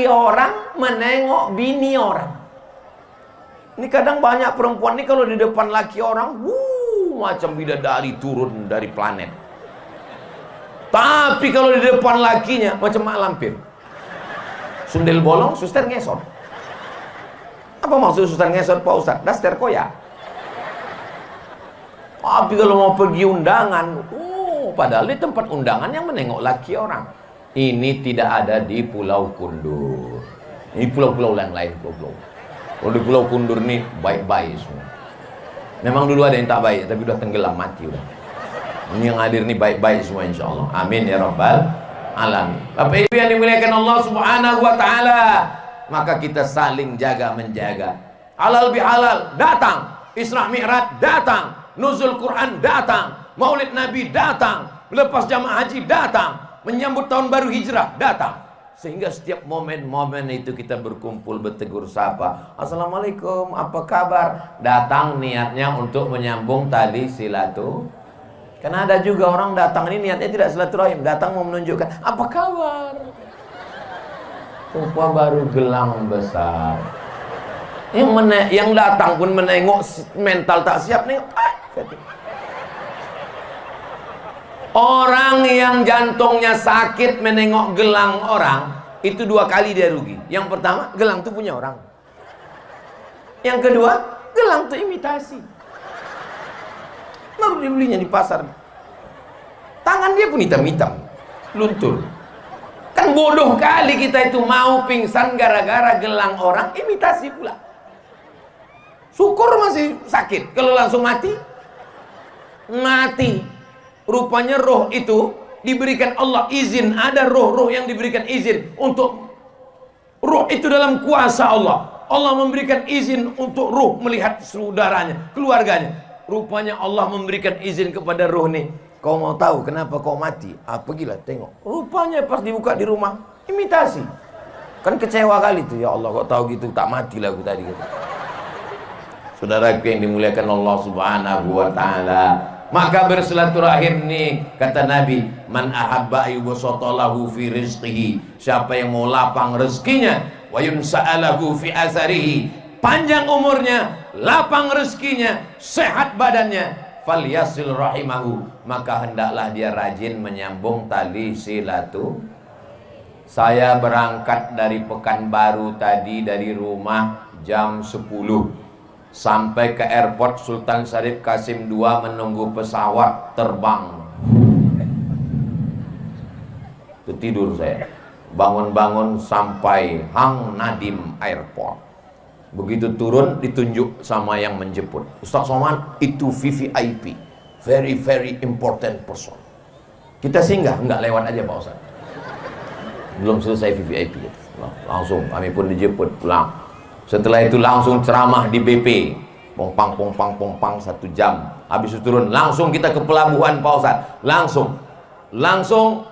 orang menengok bini orang? Ini kadang banyak perempuan ini kalau di depan laki orang, macam bidadari turun dari planet. Tapi kalau di depan lakinya macam mak lampir. Sundel bolong, suster ngesot. Apa maksud suster ngesot Pak Ustadz? Daster koyak. Tapi kalau mau pergi undangan, padahal di tempat undangan yang menengok laki orang. Ini tidak ada di Pulau Kundur. Ini pulau-pulau yang lain, pulau-pulau. Kalau di Pulau Kundur nih baik-baik semua. Memang dulu ada yang tak baik, tapi udah tenggelam mati udah. Ini yang hadir nih baik-baik semua insya Allah. Amin ya rabbal alamin. Bapak Ibu yang dimuliakan Allah Subhanahu wa taala, maka kita saling jaga menjaga. Halal bihalal datang, Isra Mi'raj datang, nuzul Quran datang, Maulid Nabi datang, lepas jamaah haji datang, menyambut tahun baru hijrah datang. Sehingga setiap momen-momen itu kita berkumpul, bertegur sapa, assalamualaikum, apa kabar? Datang niatnya untuk menyambung tali silaturahim. Karena ada juga orang datang ini niatnya tidak silaturahim, datang mau menunjukkan apa kabar. Rupa baru gelang besar. Yang datang pun menengok mental tak siap nih. Orang yang jantungnya sakit menengok gelang orang, itu 2 kali dia rugi. Yang pertama, gelang itu punya orang. Yang kedua, gelang itu imitasi. Baru dibelinya di pasar. Tangan dia pun hitam-hitam, luntur. Kan bodoh kali kita itu mau pingsan gara-gara gelang orang imitasi pula. Syukur masih sakit, kalau langsung mati, mati. Rupanya roh itu diberikan Allah izin. Ada roh-roh yang diberikan izin untuk roh itu dalam kuasa Allah. Allah memberikan izin untuk ruh melihat saudaranya, keluarganya. Rupanya Allah memberikan izin kepada ruh nih. Kau mau tahu kenapa kau mati? Pergilah tengok. Rupanya pas dibuka di rumah, imitasi. Kan kecewa kali tuh. Ya Allah, kau tahu gitu, tak matilah aku tadi. Saudaraku yang dimuliakan Allah Subhanahu wa ta'ala, maka bersilaturahim nih, kata Nabi, man ahabba ayyubsatalahu fi rizqihi, siapa yang mau lapang rezekinya, wa yunsa'alahu fi asarihi, panjang umurnya, lapang rezekinya, sehat badannya, falyasil rahimahu, maka hendaklah dia rajin menyambung tali silatu. Saya berangkat dari Pekanbaru tadi, dari rumah jam 10, sampai ke airport Sultan Syarif Qasim II menunggu pesawat terbang. Ketidur saya, bangun-bangun sampai Hang Nadim Airport. Begitu turun ditunjuk sama yang menjemput, Ustaz Somad, itu VVIP, very very important person. Kita singgah, enggak lewat aja Pak Ustaz. Belum selesai VVIP, langsung kami pun dijemput pulang. Setelah itu langsung ceramah di BP, pongpang 1 jam. Habis itu turun, langsung kita ke pelabuhan Pak Ustaz. Langsung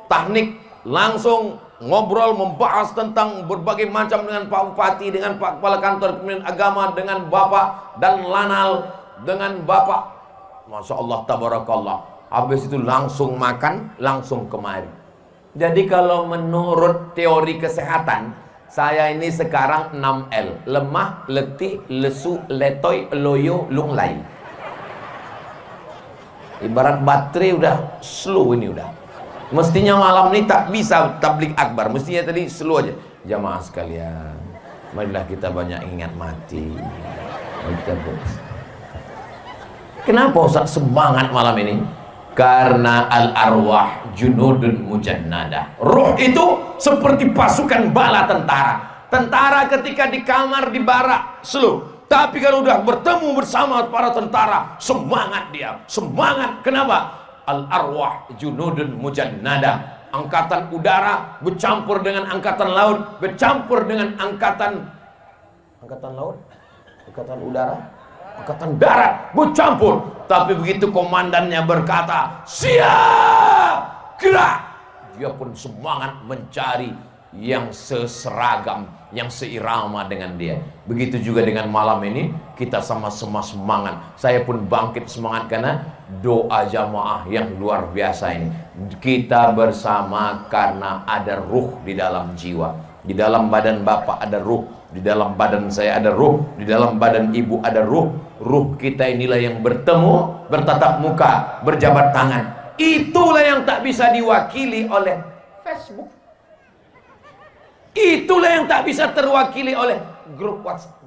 teknik, langsung ngobrol, membahas tentang berbagai macam dengan Pak Bupati, dengan Pak Kepala Kantor Kementerian Agama, dengan Bapak dan Lanal, dengan Bapak. Masya Allah, tabarakallah. Habis itu langsung makan, langsung kemari. Jadi kalau menurut teori kesehatan, saya ini sekarang 6L, lemah, letih, lesu, letoy, loyo, lunglai. Ibarat baterai udah slow ini udah. Mestinya malam ini tak bisa tablik akbar, mestinya tadi slow aja. Jamaah sekalian, marilah kita banyak ingat mati. Kenapa Ustaz semangat malam ini? Karena al-arwah junudun mujannadah. Ruh itu seperti pasukan bala tentara. Tentara ketika di kamar di barak slow, tapi kalau udah bertemu bersama para tentara, semangat dia, semangat. Kenapa? Al-arwah junudun mujannadah. Angkatan udara bercampur dengan angkatan laut, bercampur dengan angkatan laut, angkatan udara, angkatan darat, bercampur. Tapi begitu komandannya berkata, siap, gerak, dia pun semangat mencari yang seseragam, yang seirama dengan dia. Begitu juga dengan malam ini, kita sama-sama semangat. Saya pun bangkit semangat karena doa jamaah yang luar biasa ini. Kita bersama karena ada ruh di dalam jiwa. Di dalam badan Bapak ada ruh, di dalam badan saya ada ruh, di dalam badan Ibu ada ruh. Ruh kita inilah yang bertemu, bertatap muka, berjabat tangan. Itulah yang tak bisa diwakili oleh Facebook. Itulah yang tak bisa terwakili oleh grup WhatsApp.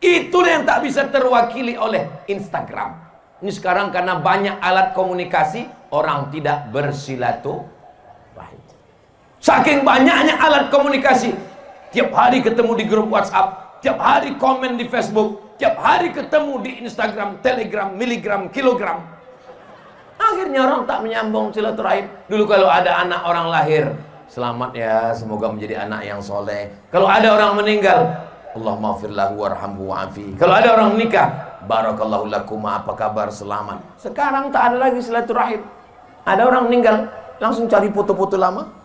Itulah yang tak bisa terwakili oleh Instagram. Ini sekarang karena banyak alat komunikasi, orang tidak bersilaturahim. Saking banyaknya alat komunikasi, tiap hari ketemu di grup WhatsApp, tiap hari komen di Facebook, tiap hari ketemu di Instagram, Telegram, miligram, kilogram. Akhirnya orang tak menyambung silaturahim. Dulu kalau ada anak orang lahir, selamat ya, semoga menjadi anak yang soleh. Kalau ada orang meninggal, Allahumma ighfir lahu warhamhu wa'afi. Kalau ada orang menikah, barakallahu lakum, apa kabar, selamat. Sekarang tak ada lagi silaturahim. Ada orang meninggal, langsung cari foto-foto lama.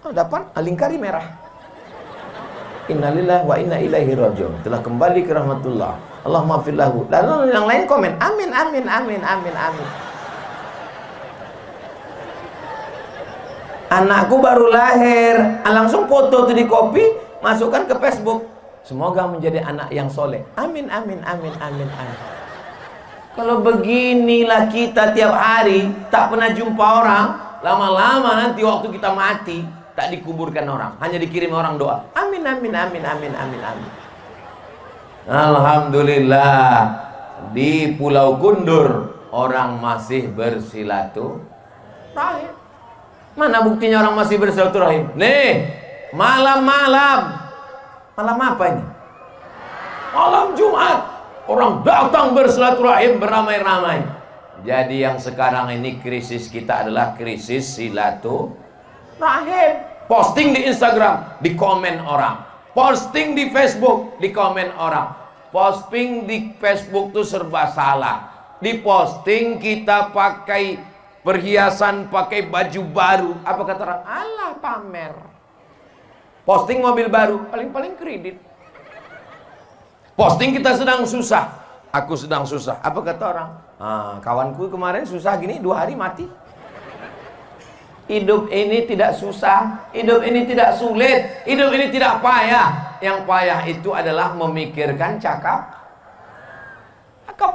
Dapat alingkari merah. Innalillahi wa inna ilaihi rajiun. Telah kembali ke rahmatullah. Allahumma ighfir lahu. Lalu yang lain komen, amin, amin, amin, amin, amin. Anakku baru lahir, langsung foto tuh di copy, masukkan ke Facebook. Semoga menjadi anak yang soleh. Amin, amin, amin, amin, amin. Kalau beginilah kita tiap hari, tak pernah jumpa orang, lama-lama nanti waktu kita mati, tak dikuburkan orang, hanya dikirim orang doa. Amin, amin, amin, amin, amin, amin. Alhamdulillah, di Pulau Kundur orang masih bersilaturahim. Mana buktinya orang masih bersilaturahim? Nih, malam-malam. Malam apa ini? Malam Jumat. Orang datang bersilaturahim beramai-ramai. Jadi yang sekarang ini krisis kita adalah krisis silaturahim. Posting di Instagram, di komen orang. Posting di Facebook, di komen orang. Posting di Facebook tuh serba salah. Di posting kita pakai perhiasan, pakai baju baru. Apa kata orang? Alah, pamer. Posting mobil baru, paling-paling kredit. Posting kita sedang susah. Aku sedang susah. Apa kata orang? Kawanku kemarin susah gini 2 hari mati. Hidup ini tidak susah, hidup ini tidak sulit, hidup ini tidak payah. Yang payah itu adalah memikirkan cakap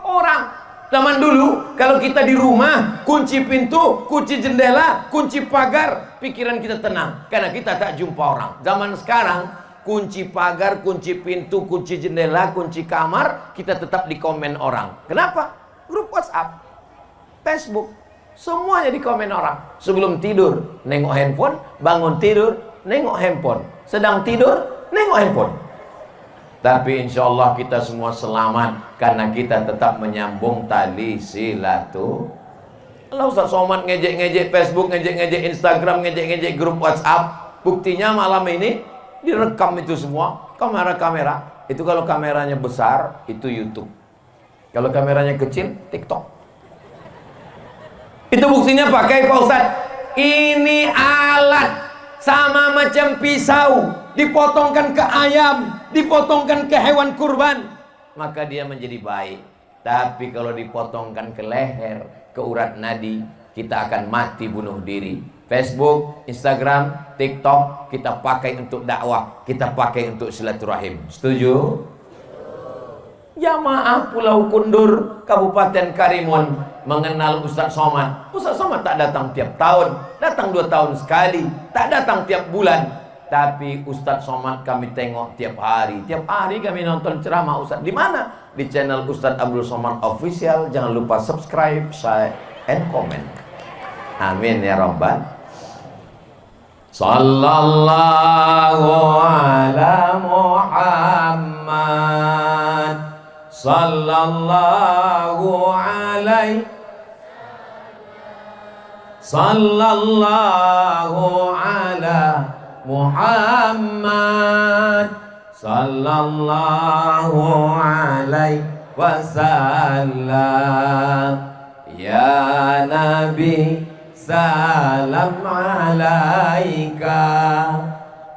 orang. Zaman dulu kalau kita di rumah, kunci pintu, kunci jendela, kunci pagar, pikiran kita tenang karena kita tak jumpa orang. Zaman sekarang kunci pagar, kunci pintu, kunci jendela, kunci kamar, kita tetap di komen orang. Kenapa? Grup WhatsApp, Facebook, semuanya di komen orang. Sebelum tidur nengok handphone, bangun tidur nengok handphone, sedang tidur nengok handphone. Tapi insya Allah kita semua selamat karena kita tetap menyambung tali silaturahmi. Kalau Ustaz Somad ngejek-ngejek Facebook, ngejek-ngejek Instagram, ngejek-ngejek grup WhatsApp, buktinya malam ini direkam itu semua kamera-kamera. Itu kalau kameranya besar itu YouTube, kalau kameranya kecil TikTok. Itu buktinya pakai Pak Ustaz. Ini alat sama macam pisau, dipotongkan ke ayam, dipotongkan ke hewan kurban, maka dia menjadi baik. Tapi kalau dipotongkan ke leher, ke urat nadi, kita akan mati bunuh diri. Facebook, Instagram, TikTok kita pakai untuk dakwah, kita pakai untuk silaturahim. Setuju? Jamaah Pulau Kundur, Kabupaten Karimun mengenal Ustaz Somad. Ustaz Somad tak datang tiap tahun, datang 2 tahun sekali, tak datang tiap bulan. Tapi Ustaz Somad kami tengok tiap hari. Tiap hari kami nonton ceramah Ustaz. Di mana? Di channel Ustaz Abdul Somad Official. Jangan lupa subscribe, share, and comment. Amin ya Rabbal. Sallallahu ala Muhammad. Sallallahu alaihi. Sallallahu ala Muhammad. Sallallahu alaihi wasallam. Ya Nabi salam alaika.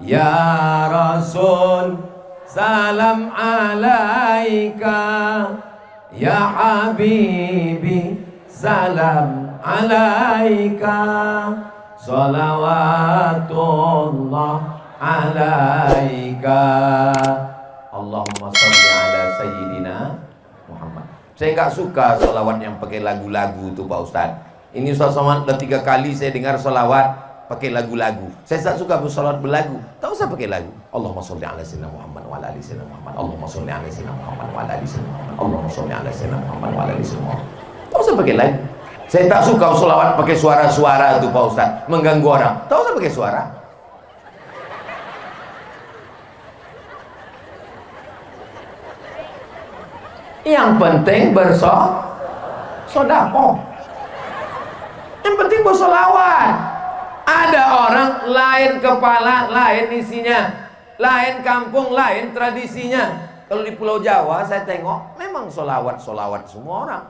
Ya Rasul salam alaika. Ya Habibi salam alaika. Salawatullah alaika. Allahumma sholli ala sayyidina Muhammad. Saya nggak suka salawat yang pakai lagu-lagu tuh Pak Ustaz. Ini Ustaz Somad udah 3 kali saya dengar salawat pakai lagu-lagu. Saya tak suka bersalawat berlagu. Tak usah pakai lagu. Allahumma sholli ala sayyidina Muhammad wa ala ali sayyidina Muhammad. Allahumma sholli ala sayyidina Muhammad wa ala ali sayyidina Muhammad. Allahumma sholli ala sayyidina Muhammad wa ala ali sayyidina Muhammad. Tak usah pakai lagu. Saya tak suka salawat pakai suara-suara tuh Pak Ustaz, mengganggu orang. Tak usah pakai suara. Yang penting bersedekah. Yang penting bersolawat. Ada orang lain kepala, lain isinya, lain kampung, lain tradisinya. Kalau di Pulau Jawa saya tengok memang solawat semua orang.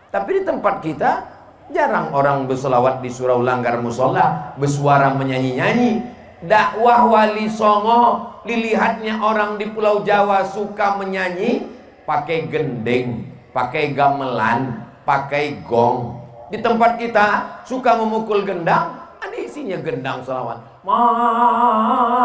Tapi di tempat kita jarang orang bersolawat di surau langgar musola, bersuara menyanyi-nyanyi. Dakwah Wali Songo, dilihatnya orang di Pulau Jawa suka menyanyi, pakai gending, pakai gamelan, pakai gong. Di tempat kita suka memukul gendang, ada isinya gendang selawat. Marhaba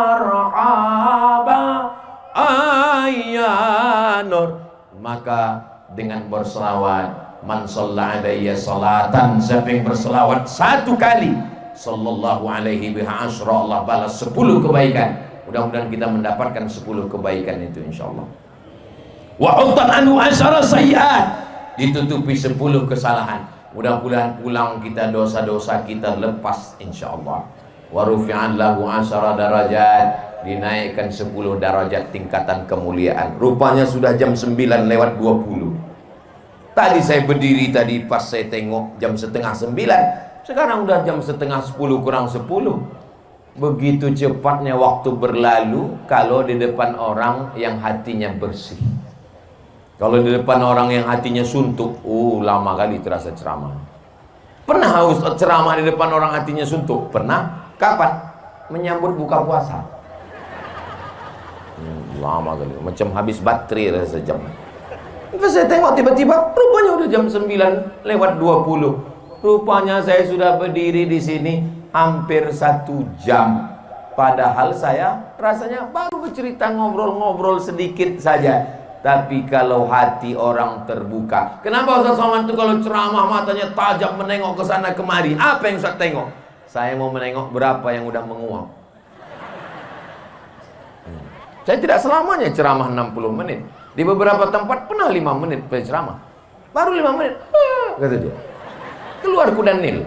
ayyanur. Maka dengan berselawat, man shalla alayya salatan, siapa yang berselawat 1 kali, sallallahu alaihi biha asyra, Allah balas 10 kebaikan. Mudah-mudahan kita mendapatkan 10 kebaikan itu insyaallah. Wa uttan anhu asyara sayyi'at, ditutupi 10 kesalahan. Mudah-mudahan pulang kita dosa-dosa kita lepas insyaallah. Wa rufi'an lahu asyara darajat, dinaikkan 10 darajat tingkatan kemuliaan. Rupanya sudah jam 9:20. Tadi saya berdiri tadi pas saya tengok jam setengah 9. Sekarang udah jam setengah 10 kurang 10. Begitu cepatnya waktu berlalu kalau di depan orang yang hatinya bersih. Kalau di depan orang yang hatinya suntuk, lama kali terasa ceramah. Pernah Ustaz ceramah di depan orang hatinya suntuk? Pernah. Kapan? Menyambut buka puasa. Lama kali, macam habis baterai rasa jam. Terus saya tengok tiba-tiba, rupanya udah jam 9:20. Rupanya saya sudah berdiri di sini hampir 1 jam. Padahal saya rasanya baru bercerita, ngobrol-ngobrol sedikit saja. Tapi kalau hati orang terbuka. Kenapa Ustaz Somad itu kalau ceramah matanya tajam menengok ke sana kemari? Apa yang Ustaz tengok? Saya mau menengok berapa yang udah menguap. Saya tidak selamanya ceramah 60 menit. Di beberapa tempat pernah 5 menit ceramah. Baru 5 menit. Kata dia. Keluar kuda Nil.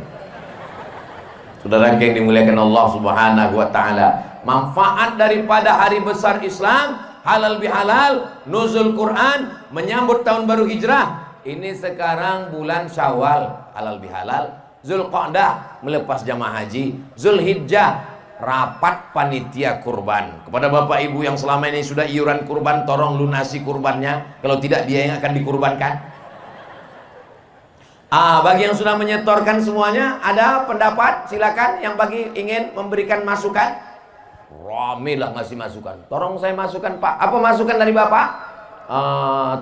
Saudara yang dimuliakan Allah Subhanahu wa taala, manfaat daripada hari besar Islam, halal bihalal, nuzul Quran, menyambut tahun baru hijrah. Ini sekarang bulan Syawal, halal bihalal, Zulqa'dah melepas jamaah haji, Zulhijjah rapat panitia kurban. Kepada bapak ibu yang selama ini sudah iuran kurban, tolong lunasi kurbannya. Kalau tidak dia yang akan dikurbankan. Bagi yang sudah menyetorkan semuanya, ada pendapat? Silakan yang bagi ingin memberikan masukan. Rame lah ngasih masukan. Tolong saya masukan Pak. Apa masukan dari Bapak?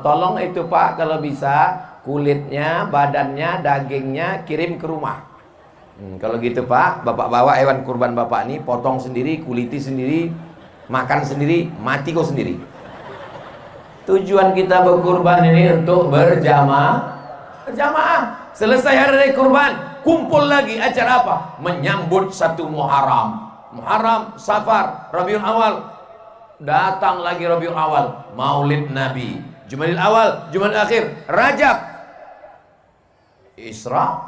Tolong itu Pak, kalau bisa kulitnya, badannya, dagingnya kirim ke rumah. Kalau gitu Pak, Bapak bawa hewan kurban Bapak ini, potong sendiri, kuliti sendiri, makan sendiri, mati kok sendiri. Tujuan kita berkurban ini untuk berjamaah. Selesai hari raya kurban, kumpul lagi acara apa? Menyambut 1 Muharram. Muharram, Safar, Rabiul Awal. Datang lagi Rabiul Awal, Maulid Nabi, Jumadil Awal, Jumadil Akhir, Rajab, Isra,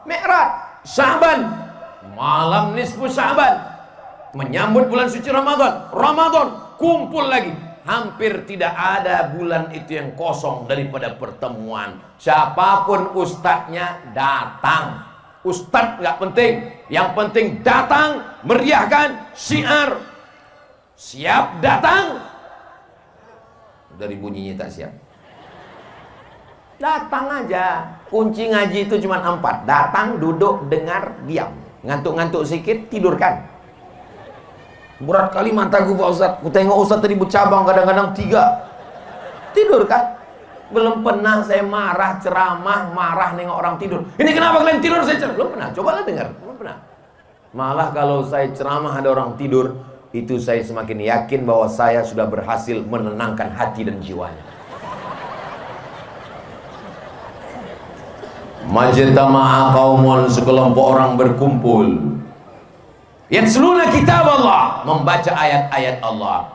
Mi'raj, Sya'ban, malam nisfu Sya'ban, menyambut bulan suci Ramadan. Kumpul lagi. Hampir tidak ada bulan itu yang kosong daripada pertemuan. Siapapun ustadznya datang. Ustadz nggak penting, yang penting datang, meriahkan syiar. Siap datang. Dari bunyinya tak siap. Datang aja. Kunci ngaji itu cuma 4. Datang, duduk, dengar, diam. Ngantuk-ngantuk sedikit, tidurkan. Berat kali mataku Pak Ustaz. Ku tengok Ustaz tadi bercabang kadang-kadang 3. Tidur kan? Belum pernah saya marah ceramah, marah nengok orang tidur. Ini kenapa kalian tidur? Saya ceramah. Belum pernah. Cobalah dengar. Belum pernah. Malah kalau saya ceramah ada orang tidur, itu saya semakin yakin bahwa saya sudah berhasil menenangkan hati dan jiwanya. Majtama'a qaumun, sekelompok orang berkumpul. Yatluna kitab Allah, membaca ayat-ayat Allah.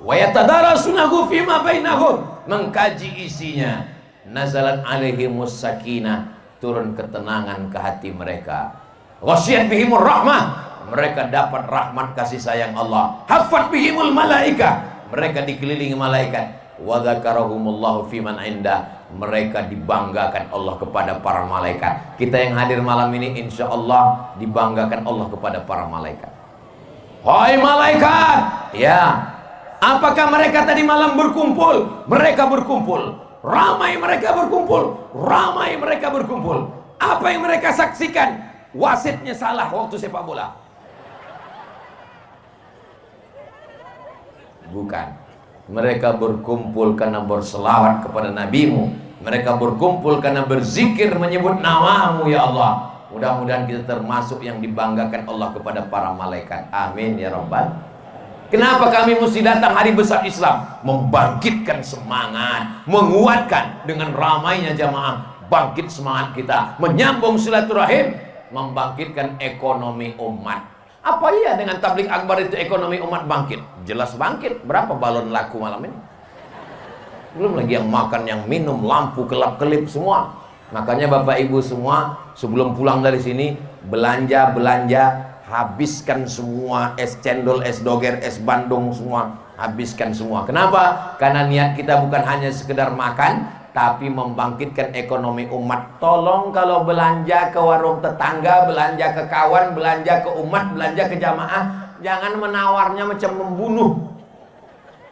Wa yatadarasunahu fima bainahum, mengkaji isinya. Nazalat alaihimus sakinah, turun ketenangan ke hati mereka. Ghasyiyat bihimur rahmah, mereka dapat rahmat kasih sayang Allah. Haffat bihimul malaika, mereka dikelilingi malaikat. Wa dzakarahumullahu fiman indah, mereka dibanggakan Allah kepada para malaikat. Kita yang hadir malam ini insya Allah dibanggakan Allah kepada para malaikat. Hai malaikat, ya, apakah mereka tadi malam berkumpul? Mereka berkumpul, ramai mereka berkumpul, ramai mereka berkumpul. Apa yang mereka saksikan? Wasitnya salah waktu sepak bola. Bukan. Mereka berkumpul karena berselawat kepada nabimu. Mereka berkumpul karena berzikir menyebut namamu ya Allah. Mudah-mudahan kita termasuk yang dibanggakan Allah kepada para malaikat. Amin ya Rabbal. Kenapa kami mesti datang hari besar Islam? Membangkitkan semangat, menguatkan dengan ramainya jamaah. Bangkit semangat kita, menyambung silaturahim, membangkitkan ekonomi umat. Apa iya dengan tabligh akbar itu ekonomi umat bangkit? Jelas bangkit. Berapa balon laku malam ini? Belum lagi yang makan, yang minum, lampu kelap-kelip semua. Makanya Bapak Ibu semua sebelum pulang dari sini belanja, habiskan semua es cendol, es doger, es bandung semua, habiskan semua. Kenapa? Karena niat kita bukan hanya sekedar makan, tapi membangkitkan ekonomi umat. Tolong kalau belanja ke warung tetangga, belanja ke kawan, belanja ke umat, belanja ke jamaah, jangan menawarnya macam membunuh.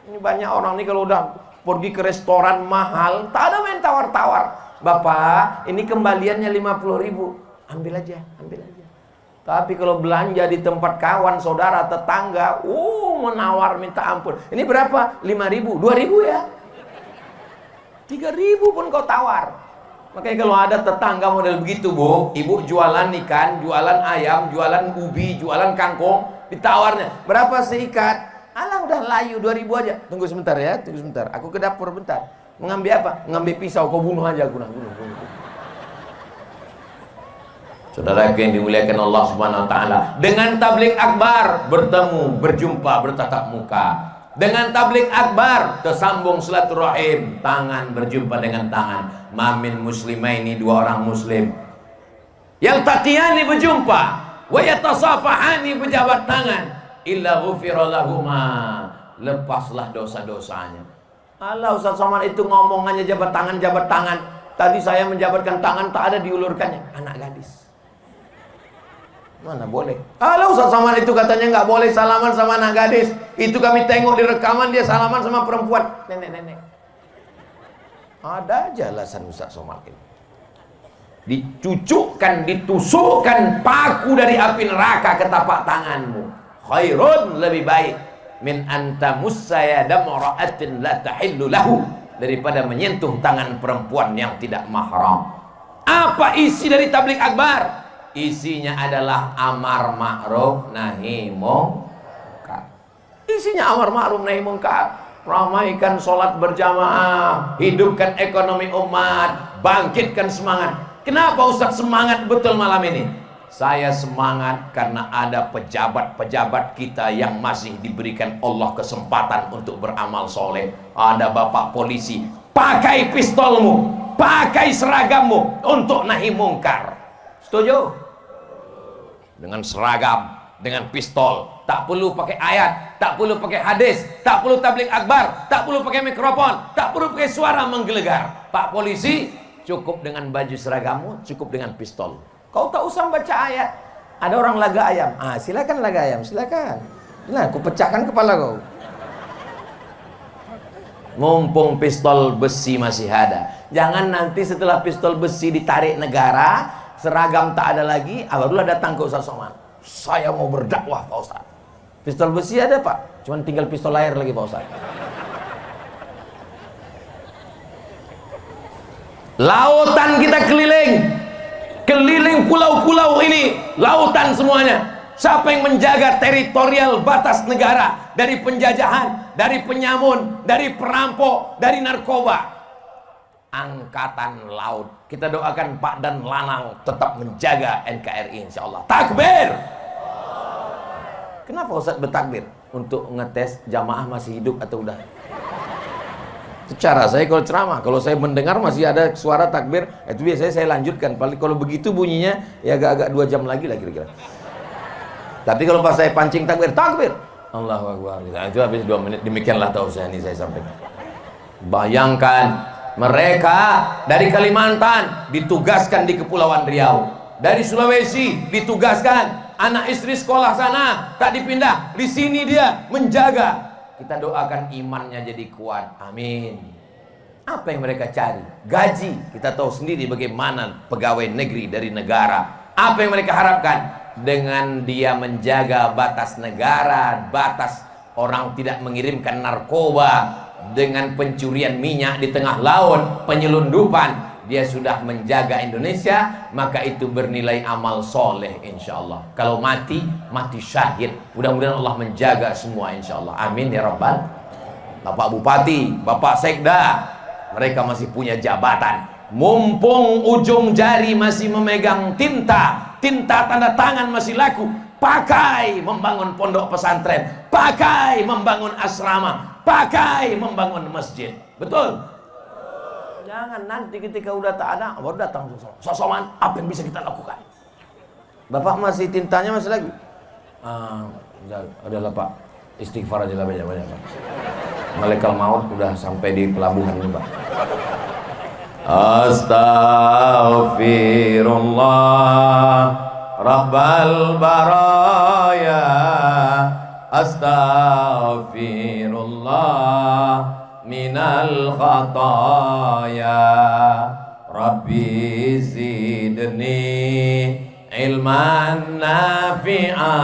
Ini banyak orang nih kalau udah pergi ke restoran mahal, tak ada main tawar-tawar. Bapak, ini kembaliannya 50.000. Ambil aja, ambil aja. Tapi kalau belanja di tempat kawan, saudara, tetangga, menawar minta ampun. Ini berapa? 5.000, 2.000 ya. 3.000 pun kau tawar. Makanya kalau ada tetangga model begitu, Bu, ibu jualan ikan, jualan ayam, jualan ubi, jualan kangkung, ditawarnya, berapa seikat? Alah udah layu 2.000 aja. Tunggu sebentar ya, tunggu sebentar. Aku ke dapur bentar. Mengambil apa? Mengambil pisau, kau bunuh aja aku, bunuh. Saudara yang dimuliakan Allah Subhanahu wa taala, dengan tabligh akbar bertemu, berjumpa, bertatap muka. Dengan tabligh akbar tersambung silaturahim, tangan berjumpa dengan tangan. Mamin muslimaini, dua orang muslim. Yaltaqiyani berjumpa, wa yatasafahani berjabat tangan. Illa ghufira lahuma, lepaslah dosa-dosanya. Allah, Ustaz Somad itu ngomongannya jabat tangan. Tadi saya menjabatkan tangan, tak ada diulurkannya. Anak gadis. Mana boleh? Allah, Ustaz Somad itu katanya nggak boleh salaman sama anak gadis. Itu kami tengok di rekaman, dia salaman sama perempuan. Nenek-nenek. Ada aja alasan Ustaz Somad ini. Dicucukkan, ditusukkan paku dari api neraka ke tapak tanganmu. Khairun, lebih baik min anta musayyada mar'atin la tahillu lahu, daripada menyentuh tangan perempuan yang tidak mahram. Apa isi dari tabligh akbar? Isinya adalah amar ma'ruf nahi munkar. Isinya amar ma'ruf nahi munkar. Ramaikan sholat berjamaah, hidupkan ekonomi umat, bangkitkan semangat. Kenapa Ustaz semangat betul malam ini? Saya semangat karena ada pejabat-pejabat kita yang masih diberikan Allah kesempatan untuk beramal soleh. Ada bapak polisi, pakai pistolmu, pakai seragammu untuk nahi mungkar. Setuju? Dengan seragam, dengan pistol, tak perlu pakai ayat, tak perlu pakai hadis, tak perlu tabligh akbar, tak perlu pakai mikrofon, tak perlu pakai suara menggelegar. Pak polisi, cukup dengan baju seragammu, cukup dengan pistol. Kau tak usah baca ayat. Ada orang laga ayam. Silakan laga ayam, silakan. Nah, aku pecahkan kepala kau. Mumpung pistol besi masih ada. Jangan nanti setelah pistol besi ditarik negara, seragam tak ada lagi, barulah datang ke Ustaz Somad. Saya mau berdakwah Pak Ustaz. Pistol besi ada Pak, cuman tinggal pistol air lagi Pak Ustaz. Lautan kita keliling pulau-pulau ini, lautan semuanya. Siapa yang menjaga teritorial batas negara dari penjajahan, dari penyamun, dari perampok, dari narkoba? Angkatan Laut. Kita doakan Pak dan Lanang tetap menjaga NKRI insyaallah. Takbir. Kenapa Ustaz bertakbir? Untuk ngetes jamaah masih hidup atau udah? Secara saya kalau ceramah, kalau saya mendengar masih ada suara takbir, itu biasanya saya lanjutkan. Paling kalau begitu bunyinya ya agak-agak 2 jam lagi lah kira-kira. Tapi kalau pas saya pancing takbir, Allahu Akbar. Itu habis 2 menit. Demikianlah tausiah ini saya sampaikan. Bayangkan mereka dari Kalimantan ditugaskan di Kepulauan Riau, dari Sulawesi ditugaskan, anak istri sekolah sana tak dipindah, di sini dia menjaga. Kita doakan imannya jadi kuat. Amin. Apa yang mereka cari? Gaji. Kita tahu sendiri bagaimana pegawai negeri dari negara. Apa yang mereka harapkan? Dengan dia menjaga batas negara, batas orang tidak mengirimkan narkoba, dengan pencurian minyak di tengah laut, penyelundupan, dia sudah menjaga Indonesia, maka itu bernilai amal soleh insyaallah. Kalau mati syahid. Mudah-mudahan Allah menjaga semua insyaallah. Amin ya rabbal. Bapak Bupati, Bapak Sekda, mereka masih punya jabatan. Mumpung ujung jari masih memegang tinta tanda tangan masih laku, pakai membangun pondok pesantren, pakai membangun asrama, pakai membangun masjid. Betul? Jangan nanti ketika udah tak ada, baru datang Somad, apa yang bisa kita lakukan? Bapak masih tintanya masih lagi? Adalah Pak, istighfar aja lah banyak-banyak Pak. Malaikat maut udah sampai di pelabuhan ini Pak. Astaghfirullah Rabbal baraya astaghfirullah minal khataya rabbi zidni ilman nafi'a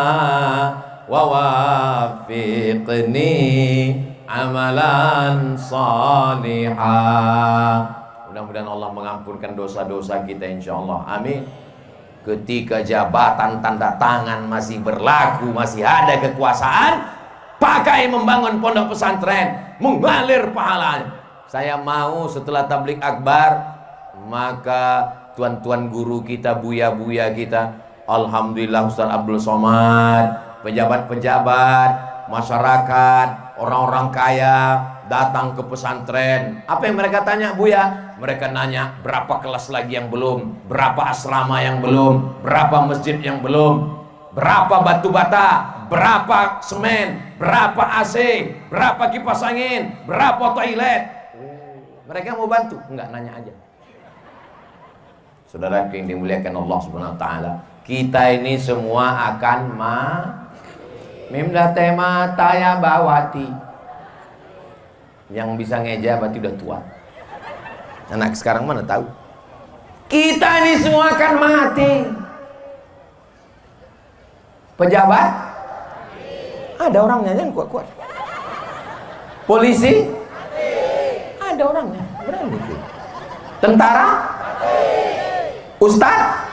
wa wafiqni amalan salihah. Mudah-mudahan Allah mengampunkan dosa-dosa kita insyaallah. Amin. Ketika jabatan tanda tangan masih berlaku, masih ada kekuasaan, pakai membangun pondok pesantren, mengalir pahalanya. Saya mau setelah tablik akbar, maka tuan-tuan guru kita, buya-buya kita, alhamdulillah Ustaz Abdul Somad, pejabat-pejabat, masyarakat, orang-orang kaya datang ke pesantren. Apa yang mereka tanya, Buya? Mereka nanya berapa kelas lagi yang belum, berapa asrama yang belum, berapa masjid yang belum, berapa batu bata, berapa semen, berapa AC, berapa kipas angin, berapa toilet. Mereka mau bantu? Enggak, nanya aja. Saudara yang dimuliakan Allah Subhanahu wa taala, kita ini semua akan mimda tema taya bawati. Yang bisa ngeja berarti udah tua. Anak sekarang mana tahu? Kita ini semua akan mati. Pejabat? Ada orangnya, jangan kuat-kuat. Polisi? Ada orangnya, berani. Tentara? Ustadz?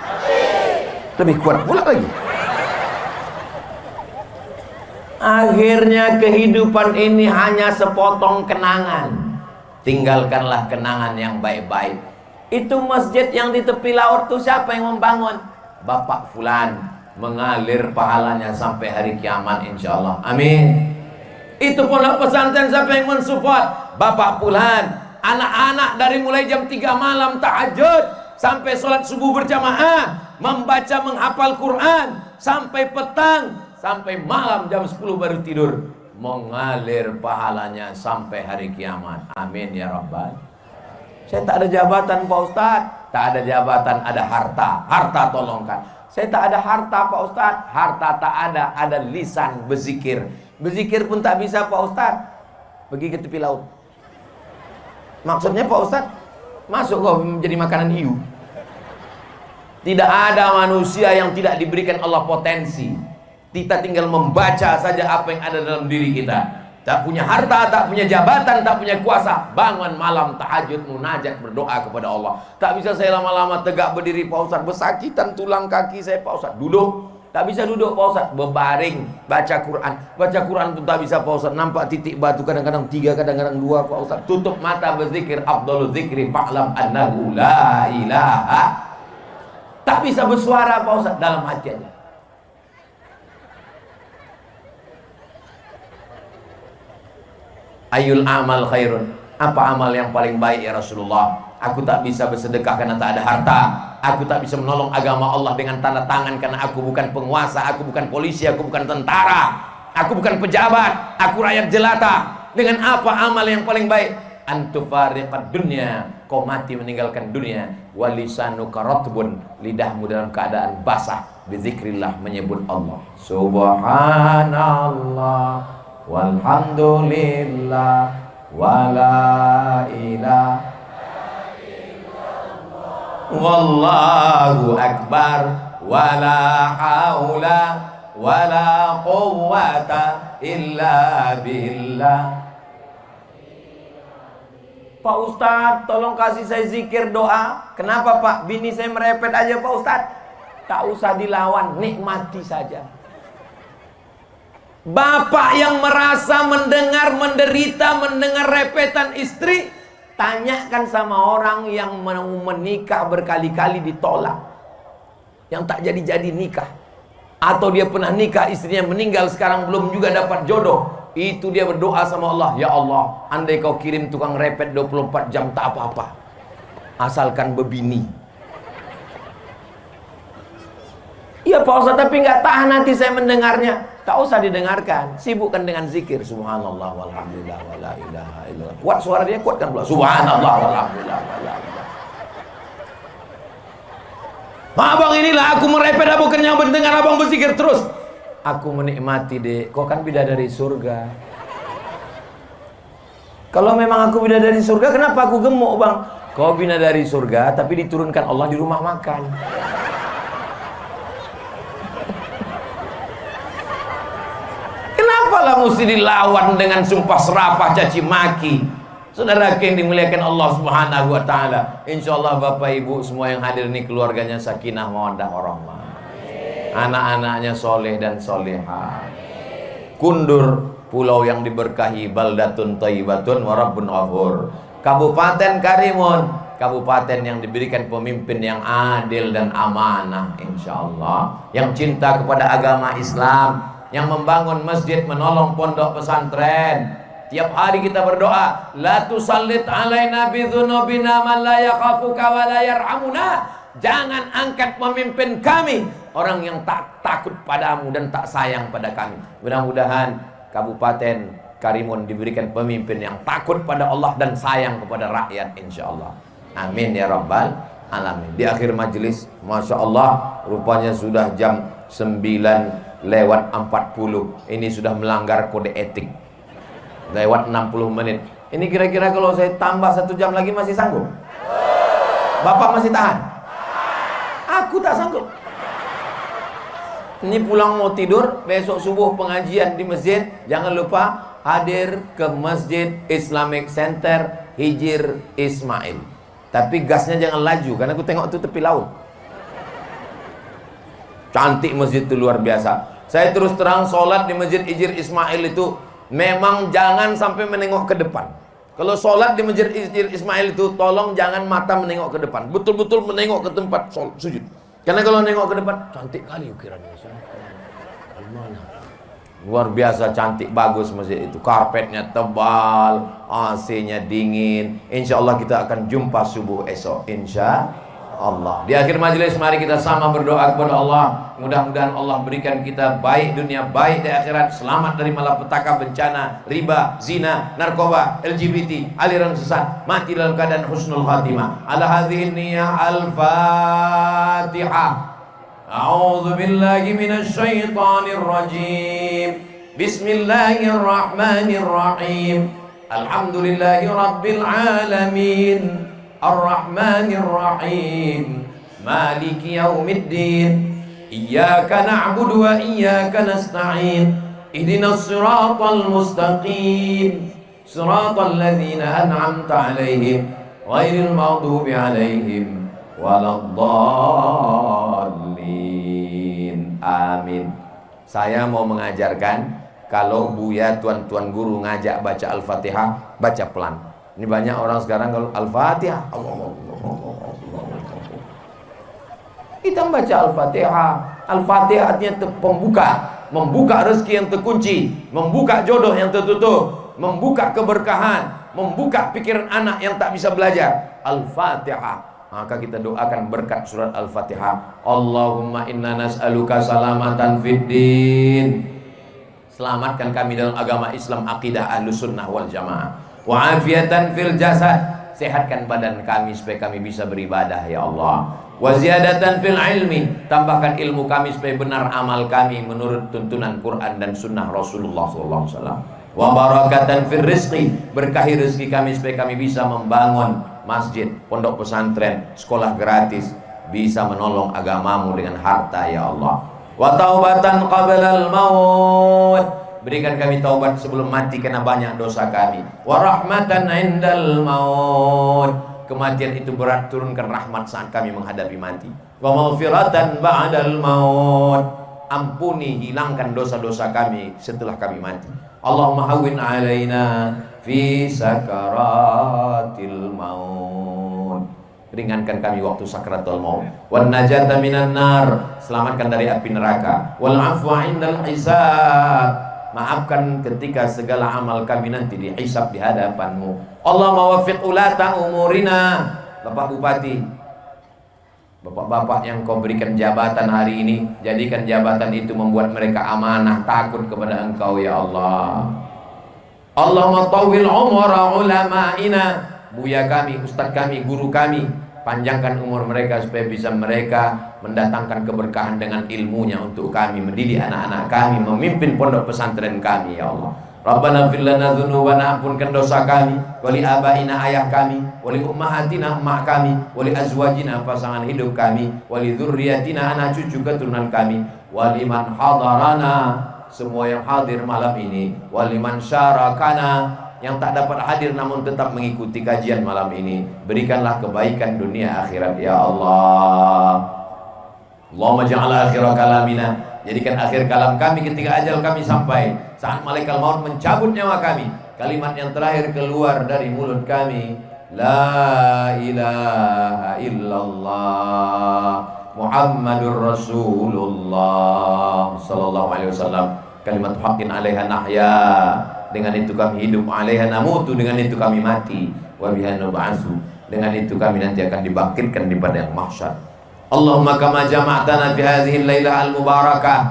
Lebih kuat pula lagi. Akhirnya kehidupan ini hanya sepotong kenangan. Tinggalkanlah kenangan yang baik-baik. Itu masjid yang di tepi laut itu siapa yang membangun? Bapak Fulan. Mengalir pahalanya sampai hari kiamat insyaallah. Amin. Itu pondok pesantren siapa yang mensupport? Bapak Fulan. Anak-anak dari mulai jam 3 malam tahajud sampai sholat subuh berjamaah, membaca menghafal Quran sampai petang, sampai malam jam 10 baru tidur. Mengalir pahalanya sampai hari kiamat. Amin ya Rabbal. Saya tak ada jabatan Pak Ustadz. Tak ada jabatan, ada harta. Harta tolongkan. Saya tak ada harta Pak Ustadz. Harta tak ada, ada lisan berzikir. Berzikir pun tak bisa Pak Ustadz. Pergi ke tepi laut. Maksudnya Pak Ustadz, masuk kau menjadi makanan hiu. Tidak ada manusia yang tidak diberikan Allah potensi. Kita tinggal membaca saja apa yang ada dalam diri kita. Tak punya harta, tak punya jabatan, tak punya kuasa. Bangun malam tahajud, munajat, berdoa kepada Allah. Tak bisa saya lama-lama tegak berdiri Pak Ustadz. Bersakitan tulang kaki saya Pak Ustadz. Duduk. Tak bisa duduk Pak Ustadz. Berbaring. Baca Quran. Baca Quran pun tak bisa Pak Ustadz. Nampak titik batu kadang-kadang 3, kadang-kadang 2 Pak Ustadz. Tutup mata berzikir. Afdalul zikri fa'lam annahu la ilaha. Tak bisa bersuara Pak Ustadz dalam hati aja. Ayul amal khairun. Apa amal yang paling baik ya Rasulullah? Aku tak bisa bersedekah karena tak ada harta. Aku tak bisa menolong agama Allah dengan tanda tangan karena aku bukan penguasa, aku bukan polisi, aku bukan tentara, aku bukan pejabat, aku rakyat jelata. Dengan apa amal yang paling baik? Antufariqad dunya, kau mati meninggalkan dunia. Walisanuka ratbun, lidahmu dalam keadaan basah. Bizikrillah, menyebut Allah. Subhanallah walhamdulillah wala ilaha illallah wallahu akbar wala haula wala quwwata illa billah. Pak Ustadz, tolong kasih saya zikir doa. Kenapa Pak? Bini saya merepet aja Pak Ustadz. Tak usah dilawan, nikmati saja. Bapak yang merasa mendengar menderita, mendengar repetan istri, tanyakan sama orang yang mau menikah berkali-kali ditolak, yang tak jadi-jadi nikah, atau dia pernah nikah istrinya meninggal sekarang belum juga dapat jodoh. Itu dia berdoa sama Allah, ya Allah, andai kau kirim tukang repet 24 jam tak apa-apa, asalkan bebini. Iya Pak Ustadz, tapi nggak tahan nanti saya mendengarnya. Tak usah didengarkan, sibukkan dengan zikir. Subhanallah walhamdulillah wala ilaha illallah. Kuat suara dia, kuatkan pula. Subhanallah walhamdulillah wala ilaha. Abang inilah aku merepet, bukannya mendengar abang berzikir terus. Aku menikmati, Dek. Kau kan bidadari surga. Kalau memang aku bidadari surga, kenapa aku gemuk, Bang? Kau bidadari surga, tapi diturunkan Allah di rumah makan. Kenapa lah mesti dilawan dengan sumpah serapah, caci maki? Saudara yang dimuliakan Allah Subhanahu wa taala. Insyaallah Bapak Ibu semua yang hadir ini keluarganya sakinah mawaddah warahmah. Anak-anaknya soleh dan soleha. Kundur, pulau yang diberkahi, baldatun thayyibatun wa rabbun ghafur. Kabupaten Karimun, kabupaten yang diberikan pemimpin yang adil dan amanah, insyaallah, yang cinta kepada agama Islam, yang membangun masjid, menolong pondok pesantren. Tiap hari kita berdoa, la tusallit alaina bidzunubina man la yakhafuka wa la yarhamuna. Jangan angkat pemimpin kami orang yang tak takut padamu dan tak sayang pada kami. Mudah-mudahan Kabupaten Karimun diberikan pemimpin yang takut pada Allah dan sayang kepada rakyat, insyaallah. Amin ya rabbal alamin. Di akhir majelis, masya Allah, rupanya sudah jam 9:40. Ini sudah melanggar kode etik. Lewat 60 menit. Ini kira-kira kalau saya tambah 1 jam lagi masih sanggup? Bapak masih tahan? Aku tak sanggup. Ini pulang mau tidur, besok subuh pengajian di masjid. Jangan lupa hadir ke Masjid Islamic Center Hijir Ismail. Tapi gasnya jangan laju, karena aku tengok itu tepi laut. Cantik masjid itu, luar biasa. Saya terus terang sholat di Masjid Hijir Ismail itu memang jangan sampai menengok ke depan. Kalau sholat di Masjid Hijir Ismail itu tolong jangan mata menengok ke depan, betul-betul menengok ke tempat sujud. Karena kalau nengok ke depan, cantik kali ukirannya. Luar biasa cantik, bagus masjid itu. Karpetnya tebal, AC-nya dingin. Insya Allah kita akan jumpa subuh esok, insya Allah. Di akhir majelis mari kita sama berdoa kepada Allah. Mudah-mudahan Allah berikan kita baik dunia, baik di akhirat, selamat dari malapetaka, bencana, riba, zina, narkoba, LGBT, aliran sesat, mati dalam keadaan husnul khatimah. Ala hadhihi niyyah al-Fatihah. A'udzu billahi minasy syaithanir rajim. Bismillahirrahmanirrahim. Alhamdulillahi rabbil alamin. Ar-Rahmanir Rahim. Maliki yaumiddin. Iyyaka na'budu wa iyyaka nasta'in. Ihdinas siratal mustaqim. Siratal ladzina an'amta 'alaihim ghairil maghdubi 'alaihim waladdallin. Amin. Saya mau mengajarkan, kalau Buya, tuan-tuan guru ngajak baca Al-Fatihah, baca pelan. Ini banyak orang sekarang kalau Al-Fatihah, kita baca Al-Fatihah. Al-Fatihah artinya pembuka, membuka rezeki yang terkunci, membuka jodoh yang tertutup, membuka keberkahan, membuka pikiran anak yang tak bisa belajar. Al-Fatihah. Maka kita doakan berkat surat Al-Fatihah. Allahumma inna nas'aluka salamatan fid din. Selamatkan kami dalam agama Islam, akidah Ahlus Sunnah wal Jamaah. Wa afiatan fil jasad, sehatkan badan kami supaya kami bisa beribadah ya Allah. Wa ziyadatan fil ilmi, tambahkan ilmu kami supaya benar amal kami menurut tuntunan Quran dan sunnah Rasulullah SAW. Wa barakatan fil rizqi, berkahi rezeki kami supaya kami bisa membangun masjid, pondok pesantren, sekolah gratis, bisa menolong agamamu dengan harta ya Allah. Wa taubatan qablal maut, berikan kami taubat sebelum mati karena banyak dosa kami. Wa rahmatan indal maut, kematian itu berat, turunkan rahmat saat kami menghadapi mati. Wa maghfiratan ba'dal maut, ampuni, hilangkan dosa-dosa kami setelah kami mati. Allahumma hawwin alaina fi sakaratil maut, ringankan kami waktu sakratul maut. Wan najata minan nar, selamatkan dari api neraka. Wal afwa indal hisab, maafkan ketika segala amal kami nanti dihisab di hadapanmu. Allah mawaffiq ulata umurina, Bapak Bupati, bapak-bapak yang kau berikan jabatan hari ini, jadikan jabatan itu membuat mereka amanah, takut kepada engkau ya Allah. Allahumma tawwil umra ulama'ina, buya kami, ustaz kami, guru kami, panjangkan umur mereka supaya bisa mereka mendatangkan keberkahan dengan ilmunya untuk kami, mendidik anak-anak kami, memimpin pondok pesantren kami ya Allah. Rabbana fir lana dzunubana, ampunkan dosa kami, wali abaina ayah kami, wali ummahatina emak kami, wali azwajina pasangan hidup kami, wali dzurriyyatina anak cucu keturunan kami, wali man hadarana, semua yang hadir malam ini, wali man syarakana, yang tak dapat hadir namun tetap mengikuti kajian malam ini, berikanlah kebaikan dunia akhirat ya Allah. Allahumma ja'al akhir kalamina, jadikan akhir kalam kami ketika ajal kami sampai, saat malaikat maut mencabut nyawa kami, kalimat yang terakhir keluar dari mulut kami, la ilaha illallah Muhammadur Rasulullah sallallahu alaihi wasallam, kalimat haqqin 'alaiha nahya, dengan itu kami hidup, 'alaiha namutu, dengan itu kami mati, wa biha nub'atsu, dengan itu kami nanti akan dibangkitkan di padang mahsyar. Allahumma kama jama'tana fi hadhihi al-lailah al-mubarakah,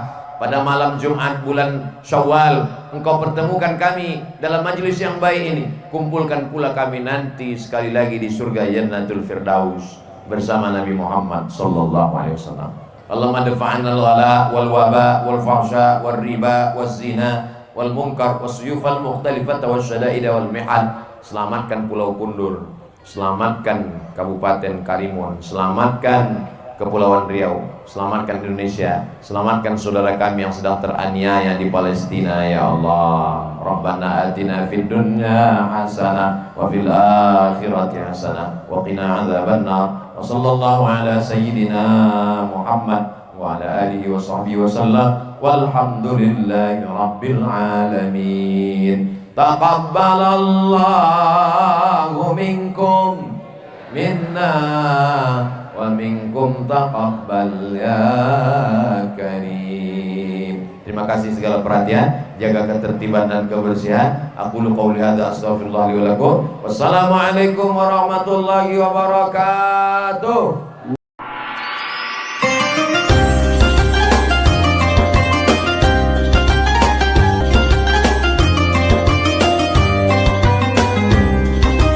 pada malam Jumat bulan Syawal Engkau pertemukan kami dalam majelis yang baik ini, kumpulkan pula kami nanti sekali lagi di surga Jannatul Firdaus bersama Nabi Muhammad sallallahu alaihi wasallam. Allahumma dafa'na al-ghala wal waba wal fahsya wal riba wal zina wal munkar was suyufal mukhtalifata was syada'ida wal mihal. Selamatkan Pulau Kundur, selamatkan Kabupaten Karimun, selamatkan Kepulauan Riau, selamatkan Indonesia, selamatkan saudara kami yang sedang teraniaya di Palestina ya Allah. Rabbana atina fid dunya hasanah wa fil akhirati hasanah wa qina adzabannar. Wa sallallahu ala sayyidina Muhammad wa ala alihi wa sahbihi wa sallam, walhamdulillahi rabbil alamin. Taqabbalallahu minkum minna wa minkum taqabbal ya karim. Terima kasih segala perhatian, jaga ketertiban dan kebersihan. Aqulu qouli hadza astaghfirullah li wa lakum. Wassalamualaikum warahmatullahi wabarakatuh.